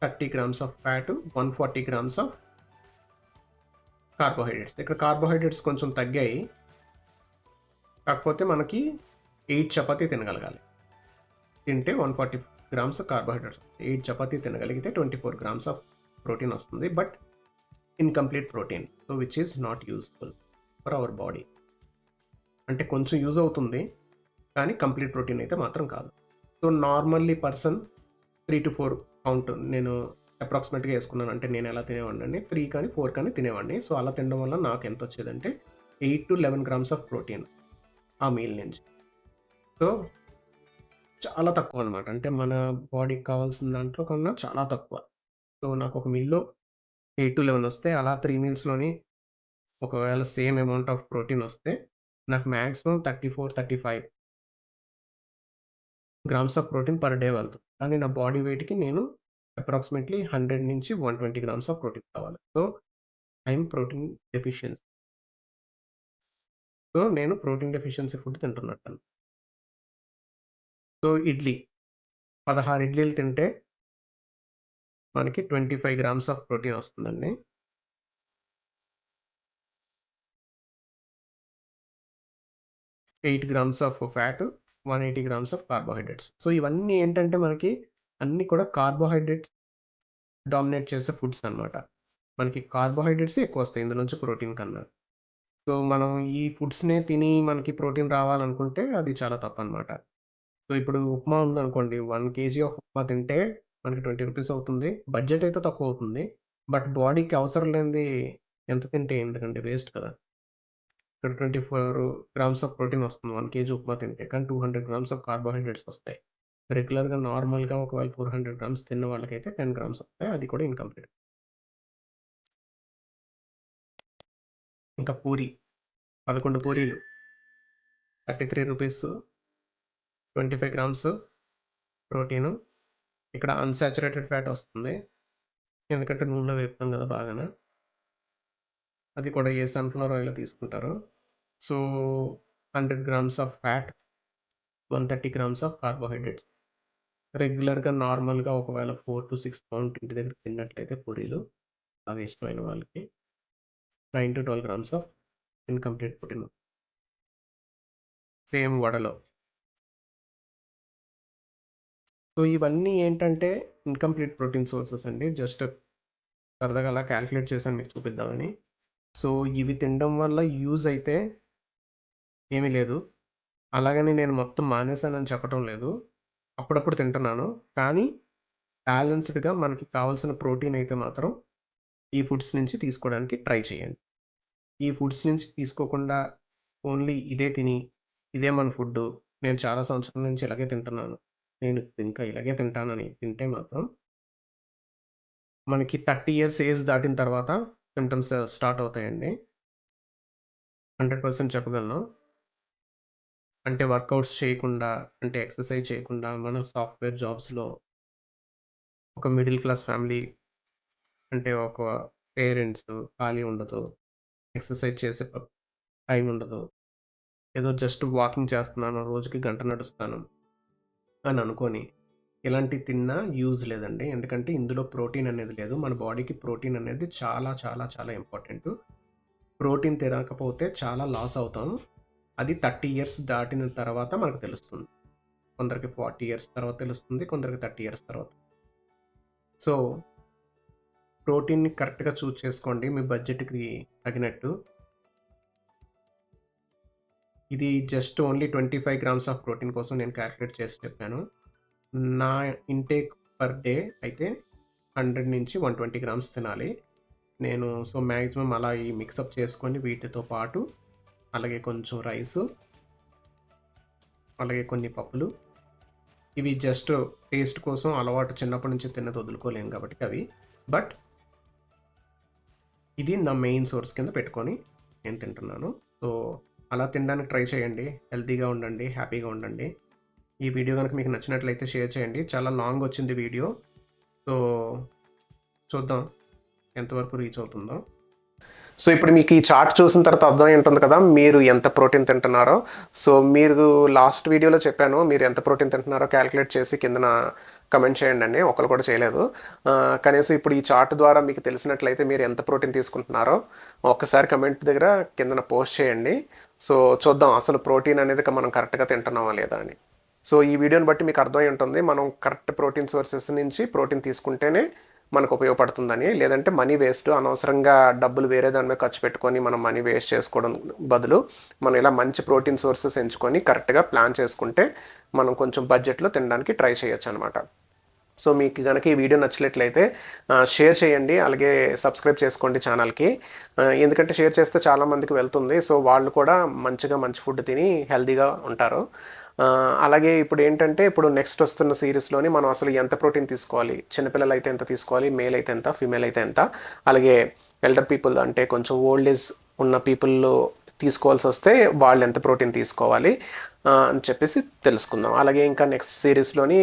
30 grams of fat, 140 grams of carbohydrates. ఇక్కడ కార్బోహైడ్రేట్స్ కొంచెం తగ్గాయి, కాకపోతే మనకి 8 చపాతీ తినగలగాలి. తింటే 140 గ్రామ్స్ కార్బోహైడ్రేట్స్. 8 చపాతీ తినగలిగితే 24 గ్రామ్స్ ఆఫ్ ప్రోటీన్ వస్తుంది. But incomplete protein, so which is not useful for our body. అంటే కొంచెం యూజ్ అవుతుంది, కానీ కంప్లీట్ ప్రోటీన్ అయితే మాత్రం కాదు. So normally person 3 to 4 count నేను అప్రాక్సిమేట్గా వేసుకున్నాను. అంటే నేను ఎలా తినేవాడిని అండి, 3 కానీ 4 కానీ తినేవాడిని. సో అలా తినడం వల్ల నాకు ఎంత వచ్చేదంటే 8 to 11 గ్రామ్స్ ఆఫ్ ప్రోటీన్ ఆ మీల్ నుంచి. సో చాలా తక్కువ అనమాట, అంటే మన బాడీకి కావాల్సిన దాంట్లో కన్నా చాలా తక్కువ. సో నాకు ఒక మీల్లో 8 to 11 వస్తే, అలా 3 మీల్స్లోని ఒకవేళ సేమ్ అమౌంట్ ఆఫ్ ప్రోటీన్ వస్తే నాకు maximum 34-35 grams of protein per day వెళ్తుంది. కానీ నా బాడీ వెయిట్కి నేను అప్రాక్సిమేట్లీ 100 నుంచి 120 గ్రామ్స్ ఆఫ్ ప్రోటీన్ కావాలి. So I'm protein deficiency. So నేను ప్రోటీన్ డెఫిషియన్సీ ఫుడ్ తింటున్నట్టు. సో ఇడ్లీ 16 ఇడ్లీలు తింటే మనకి 25 గ్రామ్స్ ఆఫ్ ప్రోటీన్ వస్తుందండి. 8 grams of fat, 180 grams of carbohydrates. So ఇవన్నీ ఏంటంటే మనకి అన్నీ కూడా కార్బోహైడ్రేట్స్ డామినేట్ చేసే ఫుడ్స్ అనమాట. మనకి కార్బోహైడ్రేట్స్ ఎక్కువొస్తాయి ఇందులోంచి ప్రోటీన్ కన్నా. సో మనం ఈ ఫుడ్స్‌నే తిని మనకి ప్రోటీన్ రావాలనుకుంటే అది చాలా తప్పనమాట. సో ఇప్పుడు ఉప్మా ఉందనుకోండి, 1 కేజీ ఆఫ్ ఉప్మా తింటే మనకి 20 రూపీస్ అవుతుంది. బడ్జెట్ అయితే తక్కువవుతుంది. బట్ బాడీకి అవసరం లేనిది ఎంత తింటే ఎందుకండి, వేస్ట్ కదా! ఇక్కడ 24 గ్రామ్స్ ఆఫ్ ప్రోటీన్ వస్తుంది 1 కేజీ ఉప్మా తింటే. కానీ 200 గ్రామ్స్ ఆఫ్ కార్బోహైడ్రేట్స్ వస్తాయి. రెగ్యులర్‌గా నార్మల్‌గా ఒకవేళ 400 గ్రామ్స్ తిన్న వాళ్ళకైతే 10 గ్రామ్స్ వస్తాయి. అది కూడా ఇన్‌కంప్లీట్. ఇంకా పూరి 11 పూరీలు 33 రూపీస్, 25 గ్రామ్స్ ప్రోటీను. ఇక్కడ అన్‌సాచురేటెడ్ ఫ్యాట్ వస్తుంది. ఎందుకంటే నూనెలో వేపుతాం కదా బాగాను. అది కూడా ఏ సన్‌ఫ్లవర్ ఆయిలో తీసుకుంటారో. So 100 grams of fat, 130 grams of carbohydrates. రెగ్యులర్‌గా నార్మల్‌గా ఒకవేళ 4-6 కౌంట్ ఇంటి దగ్గర తిన్నట్లయితే పూరీలు, అవి ఇష్టమైన వాళ్ళకి 9-12 grams of incomplete protein. Same వడలో. సో ఇవన్నీ ఏంటంటే ఇన్‌కంప్లీట్ ప్రోటీన్ సోర్సెస్ అండి. జస్ట్ సరదాగా అలా క్యాలిక్యులేట్ చేశాను మీకు చూపిద్దామని. సో ఇవి తినడం వల్ల యూజ్ అయితే ఏమీ లేదు. అలాగని నేను మొత్తం మానేశానని చెప్పటం లేదు. అప్పుడప్పుడు తింటున్నాను. కానీ బ్యాలెన్స్‌డ్‌గా మనకి కావాల్సిన ప్రోటీన్ అయితే మాత్రం ఈ ఫుడ్స్ నుంచి తీసుకోవడానికి ట్రై చేయండి. ఈ ఫుడ్స్ నుంచి తీసుకోకుండా ఓన్లీ ఇదే తిని, ఇదే మన ఫుడ్డు, నేను చాలా సంవత్సరాల నుంచి ఇలాగే తింటున్నాను, నేను ఇంకా ఇలాగే తింటానని తింటే మాత్రం మనకి 30 ఇయర్స్ ఏజ్ దాటిన తర్వాత సింప్టమ్స్ స్టార్ట్ అవుతాయండి. 100% చెప్పగలను. అంటే వర్కౌట్స్ చేయకుండా, అంటే ఎక్సర్సైజ్ చేయకుండా మన సాఫ్ట్‌వేర్ జాబ్స్‌లో ఒక మిడిల్ క్లాస్ ఫ్యామిలీ, అంటే ఒక పేరెంట్స్ ఖాళీ ఉండదు. ఎక్సర్సైజ్ చేసే టైం ఉండదు. ఏదో జస్ట్ వాకింగ్ చేస్తున్నాను, రోజుకి గంట నడుస్తాను అని అనుకోని ఇలాంటివి తిన్నా యూజ్ లేదండి. ఎందుకంటే ఇందులో ప్రోటీన్ అనేది లేదు. మన బాడీకి ప్రోటీన్ అనేది చాలా చాలా చాలా ఇంపార్టెంటు. ప్రోటీన్ తినకపోతే చాలా లాస్ అవుతాం. అది 30 ఇయర్స్ దాటిన తర్వాత మనకు తెలుస్తుంది. కొందరికి 40 ఇయర్స్ తర్వాత తెలుస్తుంది. కొందరికి 30 ఇయర్స్ తర్వాత. సో ప్రోటీన్‌ని కరెక్ట్‌గా చూజ్ చేసుకోండి మీ బడ్జెట్‌కి తగినట్టు. ఇది just only 25 grams of protein కోసం నేను క్యాలిక్యులేట్ చేసి చెప్పాను. నా ఇంటేక్ పర్ డే అయితే 100-120 గ్రామ్స్ తినాలి నేను. సో మ్యాక్సిమం అలా ఈ మిక్సప్ చేసుకొని వీటితో పాటు అలాగే కొంచెం రైసు, అలాగే కొన్ని పప్పులు, ఇవి జస్ట్ టేస్ట్ కోసం అలవాటు, చిన్నప్పటి నుంచి తిన్నది వదులుకోలేము కాబట్టి అవి. బట్ ఇది నా మెయిన్ సోర్స్ కింద పెట్టుకొని నేను తింటున్నాను. సో అలా తినడానికి ట్రై చేయండి. హెల్తీగా ఉండండి, హ్యాపీగా ఉండండి. ఈ వీడియో కనుక మీకు నచ్చినట్లయితే షేర్ చేయండి. చాలా లాంగ్ వచ్చింది వీడియో. సో చూద్దాం ఎంతవరకు రీచ్ అవుతుందో. సో ఇప్పుడు మీకు ఈ చార్ట్ చూసిన తర్వాత అర్థమై ఉంటుంది కదా మీరు ఎంత ప్రోటీన్ తింటున్నారో. సో మీరు లాస్ట్ వీడియోలో చెప్పాను, మీరు ఎంత ప్రోటీన్ తింటున్నారో క్యాలిక్యులేట్ చేసి కిందన కమెంట్ చేయండి అండి. ఒకరు కూడా చేయలేదు. కనీసం ఇప్పుడు ఈ చార్ట్ ద్వారా మీకు తెలిసినట్లయితే మీరు ఎంత ప్రోటీన్ తీసుకుంటున్నారో ఒక్కసారి కమెంట్ దగ్గర కిందన పోస్ట్ చేయండి. సో చూద్దాం అసలు ప్రోటీన్ అనేది మనం కరెక్ట్గా తింటున్నామా లేదా అని. సో ఈ వీడియోని బట్టి మీకు అర్థమై ఉంటుంది మనం కరెక్ట్ ప్రోటీన్ సోర్సెస్ నుంచి ప్రోటీన్ తీసుకుంటేనే మనకు ఉపయోగపడుతుందని. లేదంటే మనీ వేస్ట్, అనవసరంగా డబ్బులు వేరే దాని మీద ఖర్చు పెట్టుకొని మనం మనీ వేస్ట్ చేసుకోవడం బదులు మనం ఇలా మంచి ప్రోటీన్ సోర్సెస్ ఎంచుకొని కరెక్ట్గా ప్లాన్ చేసుకుంటే మనం కొంచెం బడ్జెట్లో తినడానికి ట్రై చేయొచ్చు అనమాట. సో మీకు కనుక ఈ వీడియో నచ్చినట్లయితే షేర్ చేయండి, అలాగే సబ్స్క్రైబ్ చేసుకోండి ఛానల్కి. ఎందుకంటే షేర్ చేస్తే చాలామందికి వెళ్తుంది. సో వాళ్ళు కూడా మంచిగా మంచి ఫుడ్ తిని హెల్తీగా ఉంటారు. అలాగే ఇప్పుడు ఏంటంటే ఇప్పుడు నెక్స్ట్ వస్తున్న సిరీస్లోని మనం అసలు ఎంత ప్రోటీన్ తీసుకోవాలి, చిన్నపిల్లలు అయితే ఎంత తీసుకోవాలి, మేల్ అయితే ఎంత, ఫీమేల్ అయితే ఎంత, అలాగే ఎల్డర్ పీపుల్ అంటే కొంచెం ఓల్డ్ ఏజ్ ఉన్న పీపుల్ తీసుకోవాల్సి వస్తే వాళ్ళు ఎంత ప్రోటీన్ తీసుకోవాలి అని చెప్పేసి తెలుసుకుందాం. అలాగే ఇంకా నెక్స్ట్ సిరీస్లోని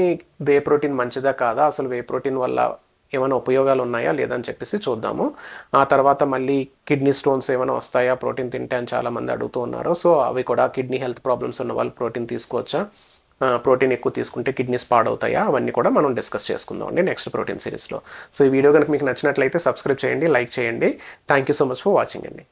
వే ప్రోటీన్ మంచిదా కాదా, అసలు వే ప్రోటీన్ వల్ల ఏమైనా ఉపయోగాలు ఉన్నాయా లేదని చెప్పేసి చూద్దాము. ఆ తర్వాత మళ్ళీ కిడ్నీ స్టోన్స్ ఏమైనా వస్తాయా ప్రోటీన్ తింటే అని చాలామంది అడుగుతూ ఉన్నారు. సో అవి కూడా కిడ్నీ హెల్త్ ప్రాబ్లమ్స్ ఉన్న వాళ్ళు ప్రోటీన్ తీసుకోవచ్చా, ప్రోటీన్ ఎక్కువ తీసుకుంటే కిడ్నీస్ పాడవుతాయా, అవన్నీ కూడా మనం డిస్కస్ చేసుకుందాం అండి నెక్స్ట్ ప్రోటీన్ సిరీస్లో. సో ఈ వీడియో కనుక మీకు నచ్చినట్లయితే సబ్స్క్రైబ్ చేయండి, లైక్ చేయండి. Thank you so much for watching అండి.